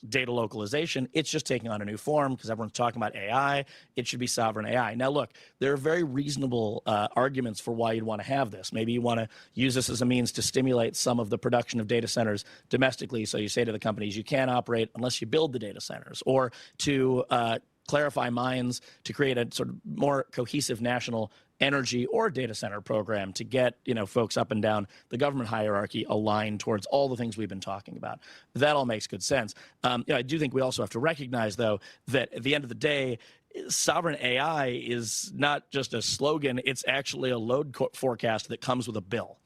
data localization. It's just taking on a new form because everyone's talking about AI. It should be sovereign AI. Now, look, there are very reasonable arguments for why you'd want to have this. Maybe you want to use this as a means to stimulate some of the production of data centers domestically. So you say to the companies, you can't operate unless you build the data centers, or to clarify mines to create a sort of more cohesive national energy or data center program to get folks up and down the government hierarchy aligned towards all the things we've been talking about. That all makes good sense. I do think we also have to recognize, though, that at the end of the day, sovereign AI is not just a slogan. It's actually a load forecast that comes with a bill.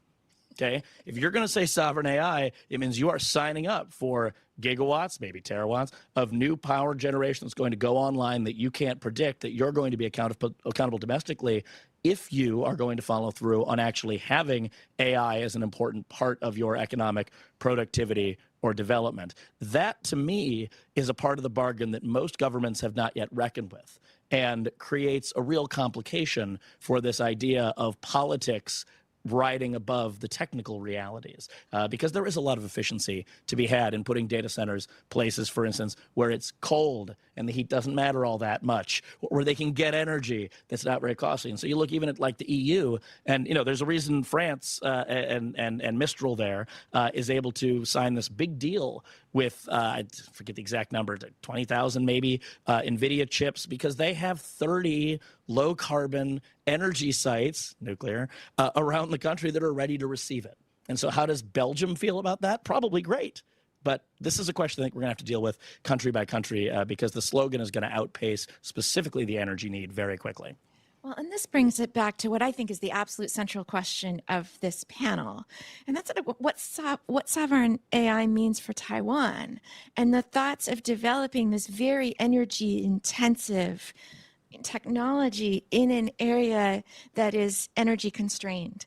Okay, if you're going to say sovereign AI, it means you are signing up for gigawatts, maybe terawatts, of new power generation that's going to go online that you can't predict, that you're going to be accountable domestically if you are going to follow through on actually having AI as an important part of your economic productivity or development. That, to me, is a part of the bargain that most governments have not yet reckoned with, and creates a real complication for this idea of politics riding above the technical realities, because there is a lot of efficiency to be had in putting data centers places, for instance, where it's cold and the heat doesn't matter all that much, where they can get energy that's not very costly. And so you look even at like the EU, and there's a reason France and Mistral there is able to sign this big deal with I forget the exact number, 20,000 maybe NVIDIA chips, because they have 30 low carbon energy sites, nuclear, around the country that are ready to receive it. And so how does Belgium feel about that? Probably great. But this is a question I think we're going to have to deal with country by country, because the slogan is going to outpace specifically the energy need very quickly. Well, and this brings it back to what I think is the absolute central question of this panel, and that's what sovereign AI means for Taiwan, and the thoughts of developing this very energy-intensive technology in an area that is energy constrained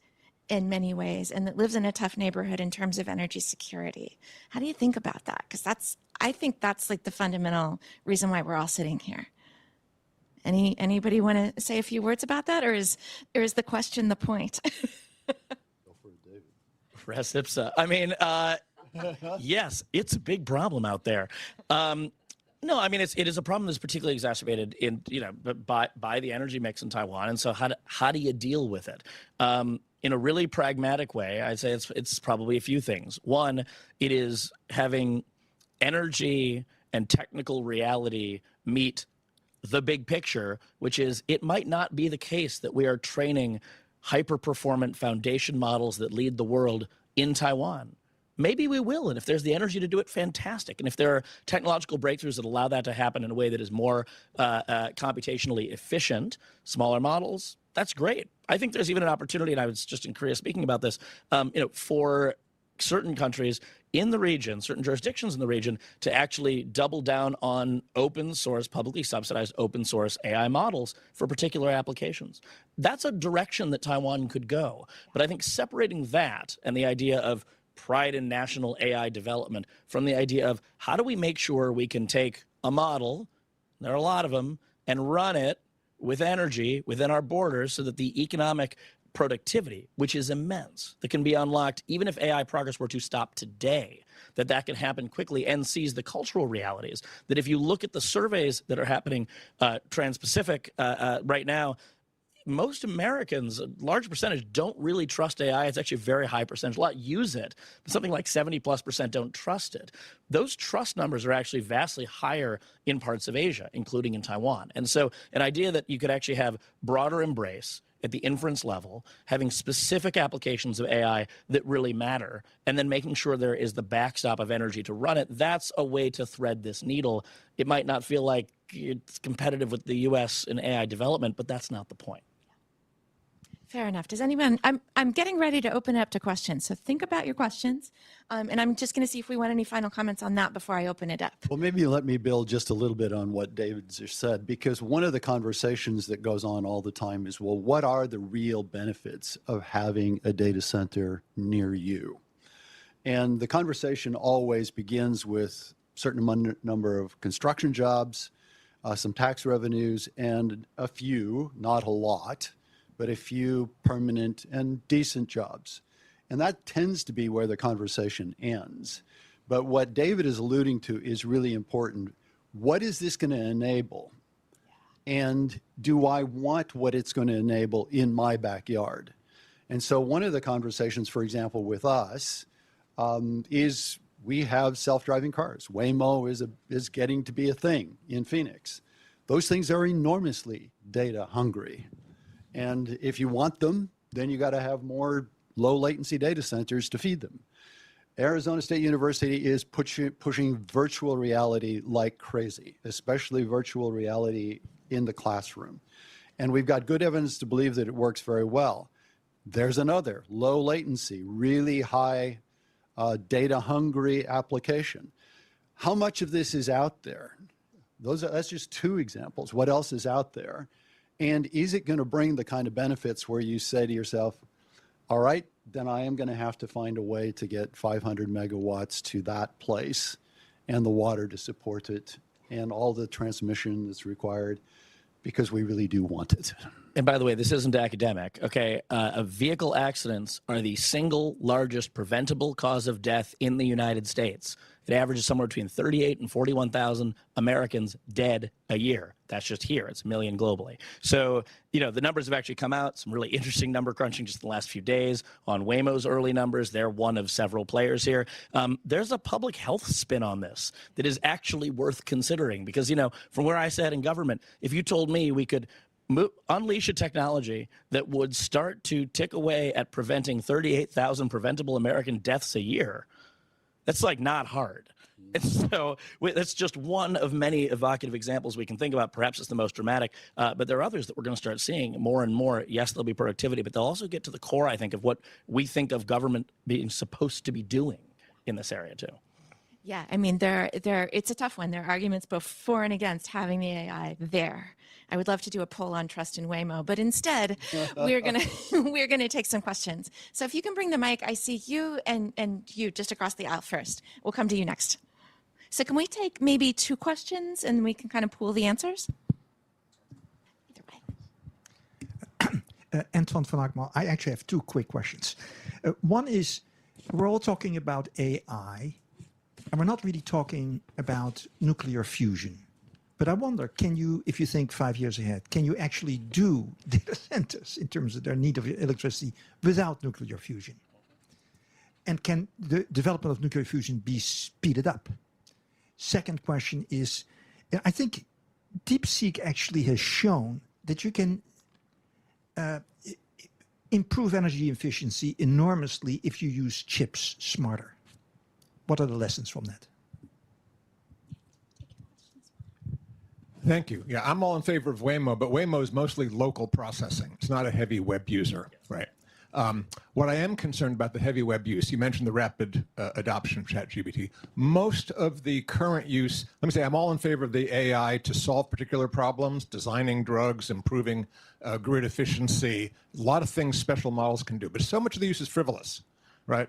in many ways, and that lives in a tough neighborhood in terms of energy security. How do you think about that? Because I think that's like the fundamental reason why we're all sitting here. Anybody want to say a few words about that, or is the question the point? Go for it, David. Res ipsa. I mean, yes, it's a big problem out there. No, I mean, it is a problem that's particularly exacerbated by the energy mix in Taiwan. And so how do you deal with it? In a really pragmatic way, I'd say it's probably a few things. One, it is having energy and technical reality meet the big picture, which is it might not be the case that we are training hyper-performant foundation models that lead the world in Taiwan. maybe we will. And if there's the energy to do it, fantastic. And if there are technological breakthroughs that allow that to happen in a way that is more computationally efficient, smaller models, that's great. I think there's even an opportunity, and I was just in Korea speaking about this, for certain countries in the region, certain jurisdictions in the region, to actually double down on open source, publicly subsidized open source AI models for particular applications. That's a direction that Taiwan could go. But I think separating that and the idea of pride in national AI development from the idea of how do we make sure we can take a model, there are a lot of them, and run it with energy within our borders so that the economic productivity, which is immense, that can be unlocked even if AI progress were to stop today, that can happen quickly, and seize the cultural realities. That if you look at the surveys that are happening trans-Pacific right now, most Americans, a large percentage, don't really trust AI. It's actually a very high percentage. A lot use it, but something like 70+% don't trust it. Those trust numbers are actually vastly higher in parts of Asia, including in Taiwan. And so an idea that you could actually have broader embrace at the inference level, having specific applications of AI that really matter, and then making sure there is the backstop of energy to run it, that's a way to thread this needle. It might not feel like it's competitive with the US in AI development, but that's not the point. Fair enough. Does anyone, I'm getting ready to open it up to questions. So think about your questions. And I'm just going to see if we want any final comments on that before I open it up. Well, maybe let me build just a little bit on what David just said, because one of the conversations that goes on all the time is, well, what are the real benefits of having a data center near you? And the conversation always begins with a certain number of construction jobs, some tax revenues, and a few, not a lot, but a few permanent and decent jobs. And that tends to be where the conversation ends. But what David is alluding to is really important. What is this going to enable? And do I want what it's going to enable in my backyard? And so one of the conversations, for example, with us is we have self-driving cars. Waymo is getting to be a thing in Phoenix. Those things are enormously data hungry. And if you want them, then you got to have more low latency data centers to feed them. Arizona State University is pushing virtual reality like crazy, especially virtual reality in the classroom. And we've got good evidence to believe that it works very well. There's another low latency, really high data hungry application. How much of this is out there? That's just two examples. What else is out there? And is it going to bring the kind of benefits where you say to yourself, all right, then I am going to have to find a way to get 500 megawatts to that place and the water to support it and all the transmission that's required, because we really do want it. And by the way, this isn't academic, okay? Vehicle accidents are the single largest preventable cause of death in the United States. It averages somewhere between 38 and 41,000 Americans dead a year. That's just here. It's a million globally. So, the numbers have actually come out. Some really interesting number crunching just in the last few days on Waymo's early numbers. They're one of several players here. There's a public health spin on this that is actually worth considering because, from where I sat in government, if you told me we could unleash a technology that would start to tick away at preventing 38,000 preventable American deaths a year, that's like not hard. And so that's just one of many evocative examples we can think about. Perhaps it's the most dramatic, but there are others that we're going to start seeing more and more. Yes, there'll be productivity, but they'll also get to the core, I think, of what we think of government being supposed to be doing in this area too. Yeah, I mean, it's a tough one. There are arguments both for and against having the AI there. I would love to do a poll on trust in Waymo, but instead, we're gonna take some questions. So if you can bring the mic, I see you and you just across the aisle first. We'll come to you next. So can we take maybe 2 questions and we can kind of pool the answers? Either way. Antoine van Akmal, I actually have 2 quick questions. One is, we're all talking about AI, and we're not really talking about nuclear fusion. But I wonder, can you, if you think 5 years ahead, can you actually do data centers in terms of their need of electricity without nuclear fusion? And can the development of nuclear fusion be speeded up? Second question is, I think DeepSeek actually has shown that you can improve energy efficiency enormously if you use chips smarter. what are the lessons from that? Thank you. Yeah, I'm all in favor of Waymo, but Waymo is mostly local processing. It's not a heavy web user, right? What I am concerned about the heavy web use, you mentioned the rapid adoption of ChatGPT. Most of the current use, let me say, I'm all in favor of the AI to solve particular problems, designing drugs, improving grid efficiency, a lot of things special models can do, but so much of the use is frivolous, right?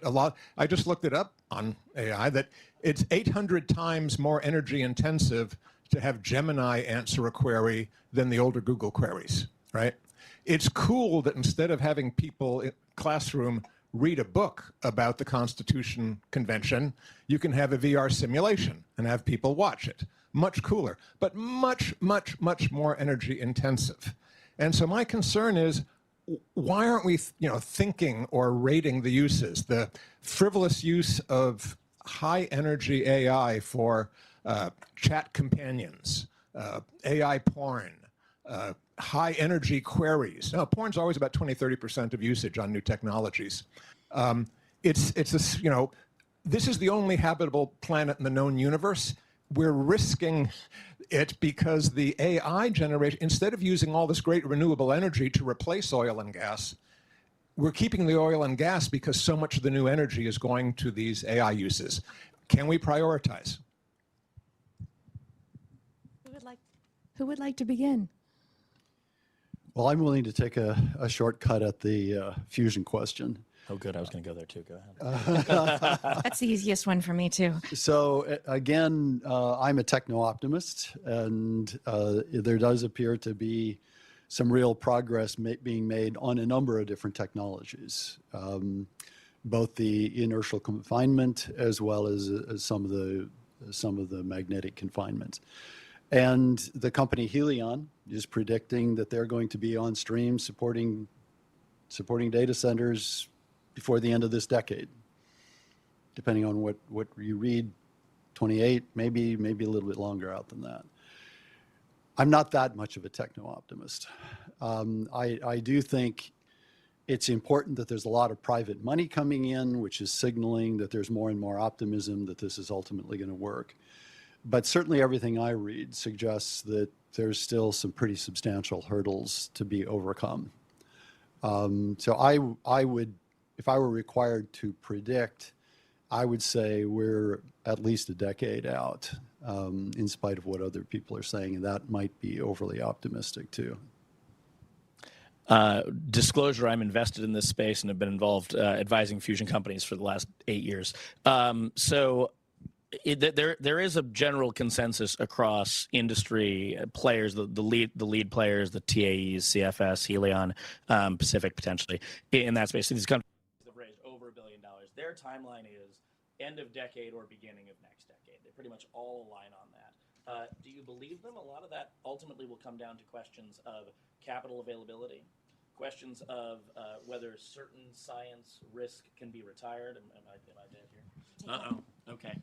I just looked it up on AI that it's 800 times more energy intensive to have Gemini answer a query than the older Google queries, right? It's cool that instead of having people in classroom read a book about the Constitution Convention, you can have a VR simulation and have people watch it. Much cooler, but much, much, much more energy intensive. And so my concern is, why aren't we, thinking or rating the uses? The frivolous use of high energy AI for chat companions, AI porn, high energy queries. Now, porn's always about 20-30% of usage on new technologies. This is the only habitable planet in the known universe. We're risking it because the AI generation, instead of using all this great renewable energy to replace oil and gas, we're keeping the oil and gas because so much of the new energy is going to these AI uses. Can we prioritize? Who would like to begin? Well, I'm willing to take a shortcut at the fusion question. Oh, good. I was going to go there too. Go ahead. That's the easiest one for me too. So again, I'm a techno-optimist, and there does appear to be some real progress being made on a number of different technologies, both the inertial confinement as well as some of the magnetic confinement. And the company Helion is predicting that they're going to be on stream supporting data centers before the end of this decade, depending on what you read, 28, maybe a little bit longer out than that. I'm not that much of a techno-optimist. I do think it's important that there's a lot of private money coming in, which is signaling that there's more and more optimism that this is ultimately going to work. But certainly everything I read suggests that there's still some pretty substantial hurdles to be overcome. So I would, if I were required to predict, I would say we're at least a decade out, in spite of what other people are saying, and that might be overly optimistic too. Disclosure, I'm invested in this space and have been involved advising fusion companies for the last 8 years. There is a general consensus across industry players, the lead players, the TAEs, CFS, Helion, Pacific potentially in that space. So these companies have raised over $1 billion. Their timeline is end of decade or beginning of next decade. They pretty much all align on that. Do you believe them? A lot of that ultimately will come down to questions of capital availability, questions of whether certain science risk can be retired. Am I dead here? Uh-oh. Okay.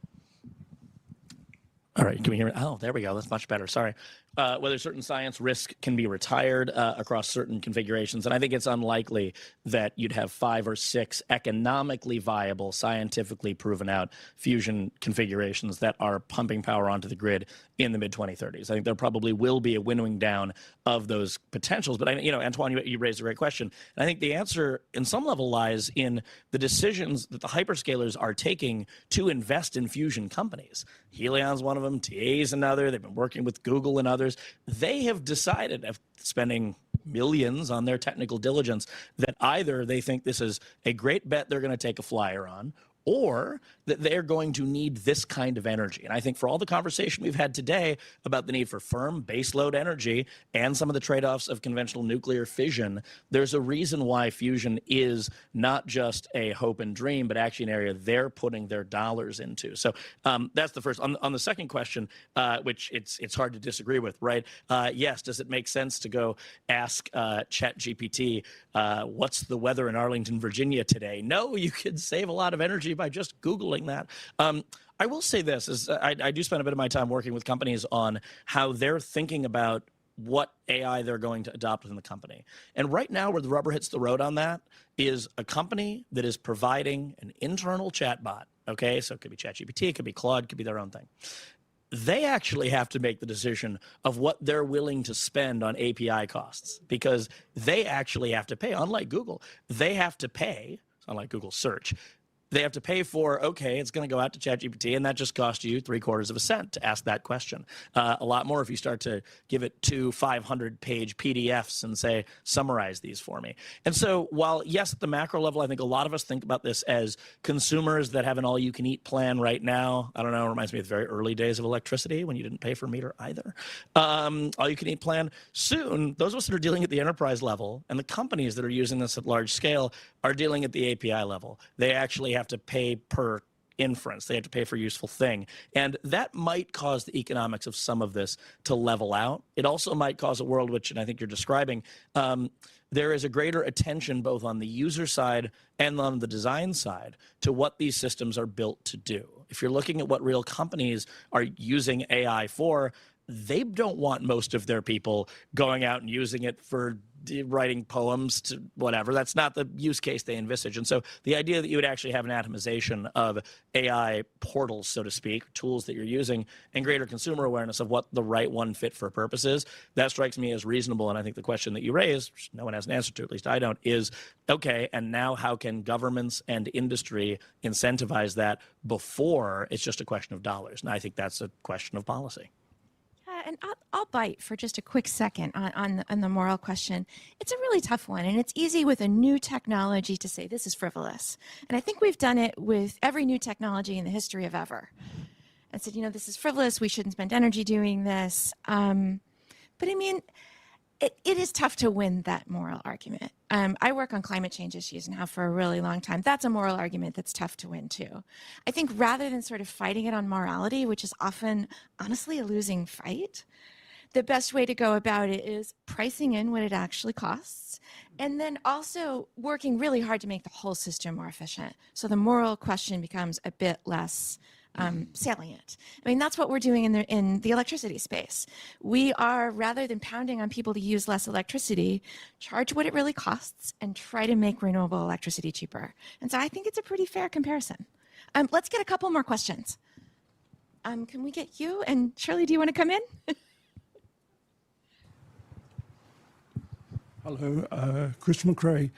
All right, can we hear me? Oh, there we go. That's much better. Sorry. Whether certain science risk can be retired across certain configurations. And I think it's unlikely that you'd have 5 or 6 economically viable, scientifically proven out fusion configurations that are pumping power onto the grid in the mid-2030s. I think there probably will be a winnowing down of those potentials. But, Antoine, you raised a great question. And I think the answer in some level lies in the decisions that the hyperscalers are taking to invest in fusion companies. Helion's one of them, TA's another. They've been working with Google and others. They have decided, of spending millions on their technical diligence, that either they think this is a great bet they're going to take a flyer on, or that they're going to need this kind of energy. And I think for all the conversation we've had today about the need for firm baseload energy and some of the trade-offs of conventional nuclear fission, there's a reason why fusion is not just a hope and dream, but actually an area they're putting their dollars into. So that's the first. On the second question, which it's hard to disagree with, right? Yes, does it make sense to go ask ChatGPT, what's the weather in Arlington, Virginia today? No, you could save a lot of energy by just Googling that. I will say this, is I do spend a bit of my time working with companies on how they're thinking about what AI they're going to adopt within the company. And right now, where the rubber hits the road on that is a company that is providing an internal chatbot. Okay, so it could be ChatGPT, it could be Claude, it could be their own thing. They actually have to make the decision of what they're willing to spend on API costs, because they actually have to pay. Unlike Google, they have to pay, unlike Google search, they have to pay for, okay, it's going to go out to ChatGPT, and that just cost you 3/4 cents to ask that question. A lot more if you start to give it 2 500-page PDFs and say, summarize these for me. And so while, yes, at the macro level, I think a lot of us think about this as consumers that have an all-you-can-eat plan right now. I don't know, it reminds me of the very early days of electricity when you didn't pay for a meter either. All-you-can-eat plan. Soon, those of us that are dealing at the enterprise level and the companies that are using this at large scale are dealing at the API level. They actually have to pay per inference. They have to pay for useful thing. And that might cause the economics of some of this to level out. It also might cause a world which, and I think you're describing, there is a greater attention both on the user side and on the design side to what these systems are built to do. If you're looking at what real companies are using AI for, they don't want most of their people going out and using it for writing poems to whatever. That's not the use case they envisage. And so the idea that you would actually have an atomization of AI portals, so to speak, tools that you're using, and greater consumer awareness of what the right one fit for purpose is, that strikes me as reasonable. And I think the question that you raised, which no one has an answer to, at least I don't, is, okay, and now how can governments and industry incentivize that before it's just a question of dollars? And I think that's a question of policy. And I'll bite for just a quick second on the moral question. It's a really tough one, and it's easy with a new technology to say this is frivolous. And I think we've done it with every new technology in the history of ever. And said, you know, this is frivolous, we shouldn't spend energy doing this. But I mean, it is tough to win that moral argument. I work on climate change issues and have for a really long time. That's a moral argument that's tough to win too. I think rather than sort of fighting it on morality, which is often honestly a losing fight, the best way to go about it is pricing in what it actually costs, and then also working really hard to make the whole system more efficient. So the moral question becomes a bit less salient. I mean, that's what we're doing in the electricity space. We are, rather than pounding on people to use less electricity, charge what it really costs and try to make renewable electricity cheaper. And so I think it's a pretty fair comparison. Let's get a couple more questions. Can we get you? And Shirley, do you want to come in? Hello, Chris McRae.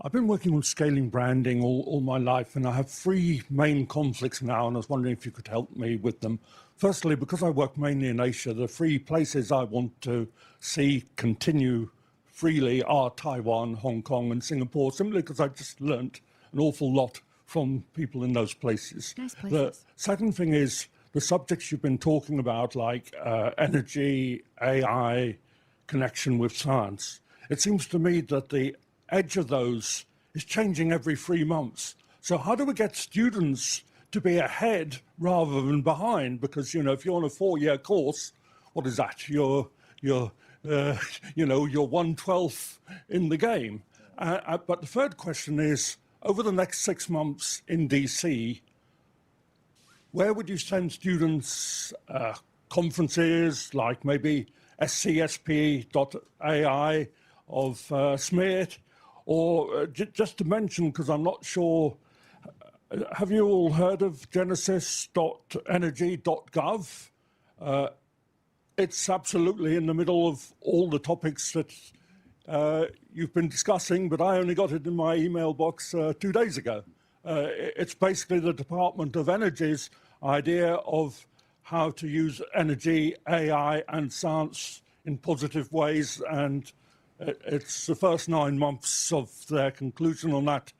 I've been working on scaling branding all my life, and I have 3 main conflicts now, and I was wondering if you could help me with them. Firstly, because I work mainly in Asia, the 3 places I want to see continue freely are Taiwan, Hong Kong, and Singapore, simply because I just learnt an awful lot from people in those places. Nice places. The second thing is the subjects you've been talking about, like energy, AI, connection with science. It seems to me that the edge of those is changing every 3 months. So how do we get students to be ahead rather than behind? Because, you know, if you're on a 4-year course, what is that? You're 1/12 in the game. But the third question is, over the next 6 months in DC, where would you send students? Conferences like maybe SCSP.ai of SMIT, or just to mention, because I'm not sure, have you all heard of genesis.energy.gov? It's absolutely in the middle of all the topics that you've been discussing, but I only got it in my email box 2 days ago. It's basically the Department of Energy's idea of how to use energy, AI, and science in positive ways, and it's the first 9 months of their conclusion on that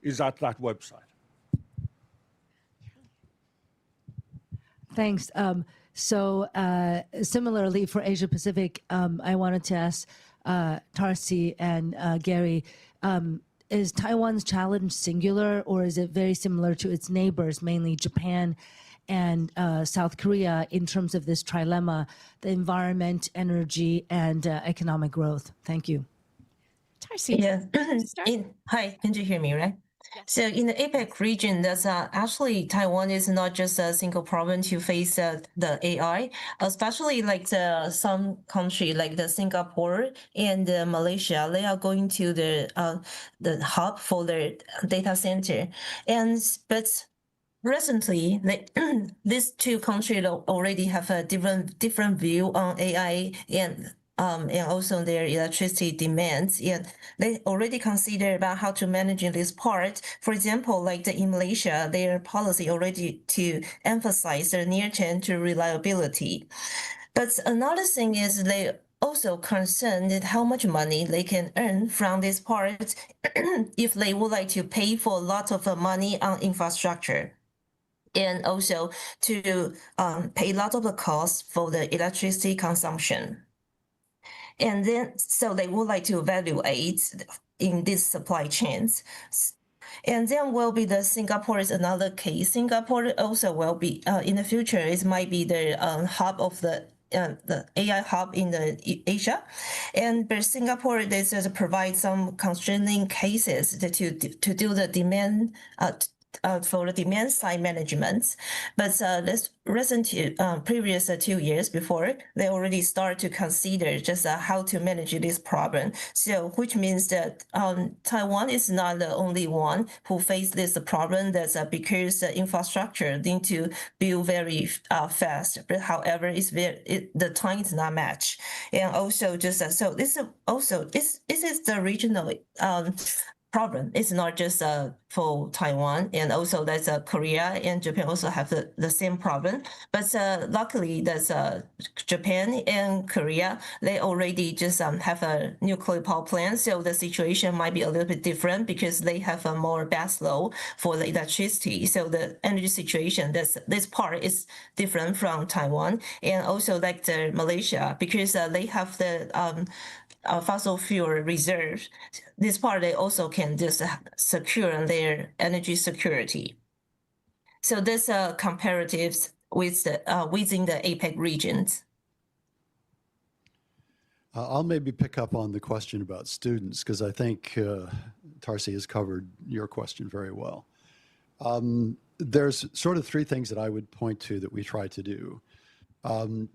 is at that website. Thanks. Similarly for Asia Pacific, I wanted to ask Tarsi and Gary, is Taiwan's challenge singular, or is it very similar to its neighbors, mainly Japan and South Korea, in terms of this trilemma, the environment, energy, and economic growth? Thank you. Tarsi, Yeah. start? Hi, can you hear me, right? So in the APEC region, that's actually Taiwan is not just a single problem to face the AI, especially like some country like the Singapore and Malaysia, they are going to the hub for their data center, but recently, these two countries already have a different view on AI and also their electricity demands. And they already consider about how to manage this part. For example, like in Malaysia, their policy already to emphasize their near-term to reliability. But another thing is they also concerned at how much money they can earn from this part if they would like to pay for a lot of money on infrastructure, and also to pay a lot of the costs for the electricity consumption. And then, so they would like to evaluate in these supply chains. And then will be the Singapore is another case. Singapore also will be, in the future, it might be the hub of the AI hub in the Asia, but Singapore does provide some constraining cases to do the demand for the demand side management. But this previous 2 years before, they already start to consider just how to manage this problem. So which means that Taiwan is not the only one who face this problem. That's because the infrastructure need to build very fast. But however, the time is not match. And also just so this is the regional problem. It's not just for Taiwan, and also that's Korea and Japan also have the same problem. But luckily, that's Japan and Korea, they already just have a nuclear power plant, so the situation might be a little bit different because they have a more base load for the electricity. So the energy situation, this part is different from Taiwan, and also like the Malaysia, because they have the fossil fuel reserves. This part they also can just secure their energy security. So this comparatives with the within the APEC regions. I'll maybe pick up on the question about students because I think Tarsi has covered your question very well. There's sort of three things that I would point to that we try to do.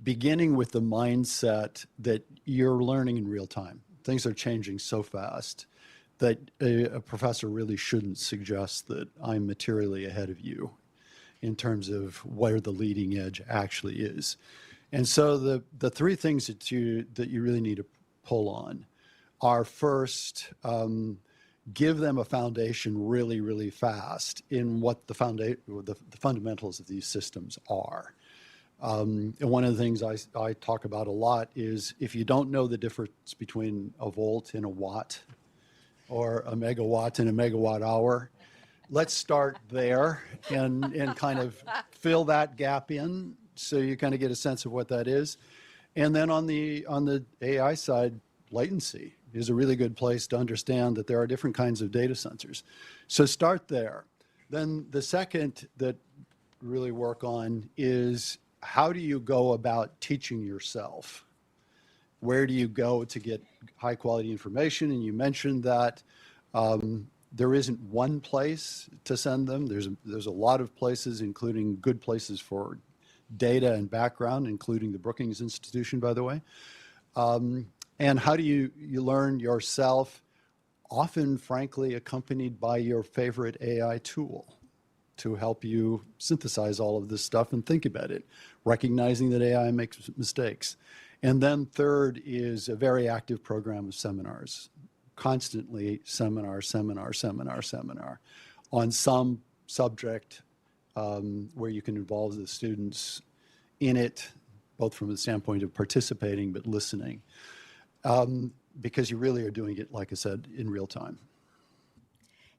Beginning with the mindset that you're learning in real time. Things are changing so fast that a professor really shouldn't suggest that I'm materially ahead of you in terms of where the leading edge actually is. And so the three things that you really need to pull on are first, give them a foundation really, really fast in what the fundamentals of these systems are. And one of the things I talk about a lot is if you don't know the difference between a volt and a watt or a megawatt and a megawatt hour, let's start there and kind of fill that gap in so you kind of get a sense of what that is. And then on the AI side, latency is a really good place to understand that there are different kinds of data sensors. So start there. Then the second that really work on is how do you go about teaching yourself? Where do you go to get high quality information? And you mentioned that there isn't one place to send them. There's a lot of places, including good places for data and background, including the Brookings Institution, by the way. And how do you learn yourself, often, frankly, accompanied by your favorite AI tool to help you synthesize all of this stuff and think about it, recognizing that AI makes mistakes. And then third is a very active program of seminars, constantly seminar on some subject where you can involve the students in it, both from the standpoint of participating but listening, because you really are doing it, like I said, in real time.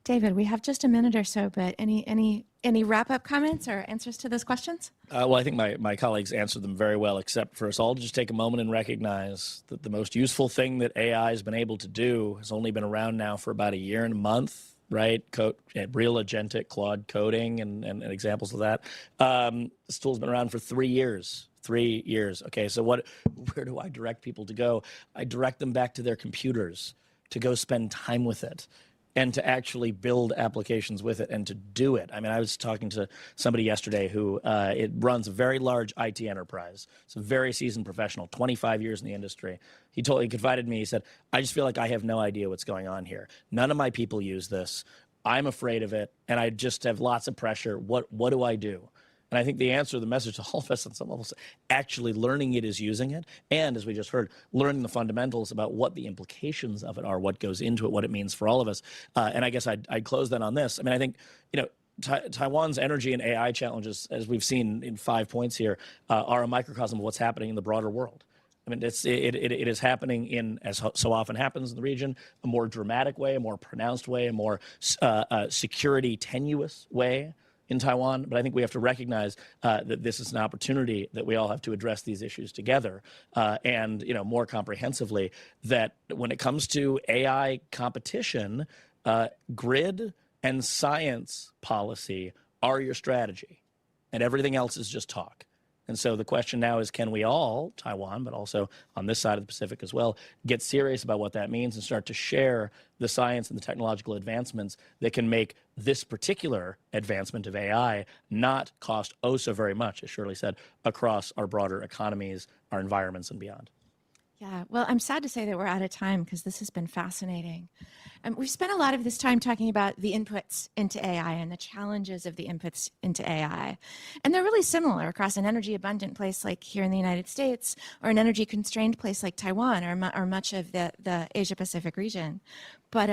David, we have just a minute or so, but any wrap-up comments or answers to those questions? Well, I think my colleagues answered them very well, except for us all to just take a moment and recognize that the most useful thing that AI has been able to do has only been around now for about a year and a month, right? Real agentic Claude coding and examples of that. This tool's been around for 3 years. 3 years. Okay, so where do I direct people to go? I direct them back to their computers to go spend time with it. and to actually build applications with it and to do it. I mean, I was talking to somebody yesterday who it runs a very large IT enterprise. It's a very seasoned professional, 25 years in the industry. He confided me, he said, I just feel like I have no idea what's going on here. None of my people use this. I'm afraid of it, and I just have lots of pressure. What do I do? And I think the answer, the message to all of us on some levels, actually learning it is using it. And as we just heard, learning the fundamentals about what the implications of it are, what goes into it, what it means for all of us. And I guess I'd close then on this. I mean, I think, Taiwan's energy and AI challenges, as we've seen in 5 points here, are a microcosm of what's happening in the broader world. I mean, it is happening in, as so often happens in the region, a more dramatic way, a more pronounced way, a more security tenuous way in Taiwan. But I think we have to recognize that this is an opportunity that we all have to address these issues together, and more comprehensively, that when it comes to AI competition, grid and science policy are your strategy, and everything else is just talk. And so the question now is, can we all, Taiwan, but also on this side of the Pacific as well, get serious about what that means and start to share the science and the technological advancements that can make this particular advancement of AI not cost oh so very much, as Shirley said, across our broader economies, our environments, and beyond. Yeah, well, I'm sad to say that we're out of time because this has been fascinating. We've spent a lot of this time talking about the inputs into AI and the challenges of the inputs into AI. And they're really similar across an energy abundant place like here in the United States, or an energy constrained place like Taiwan, or much of the Asia Pacific region. But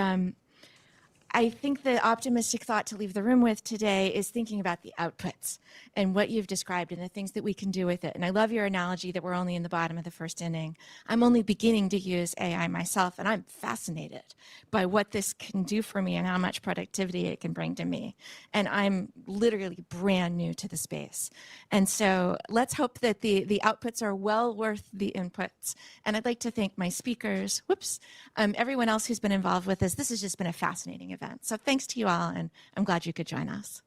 I think the optimistic thought to leave the room with today is thinking about the outputs and what you've described and the things that we can do with it. And I love your analogy that we're only in the bottom of the first inning. I'm only beginning to use AI myself, and I'm fascinated by what this can do for me and how much productivity it can bring to me. And I'm literally brand new to the space. And so let's hope that the outputs are well worth the inputs. And I'd like to thank my speakers, everyone else who's been involved with this. This has just been a fascinating event. So thanks to you all, and I'm glad you could join us.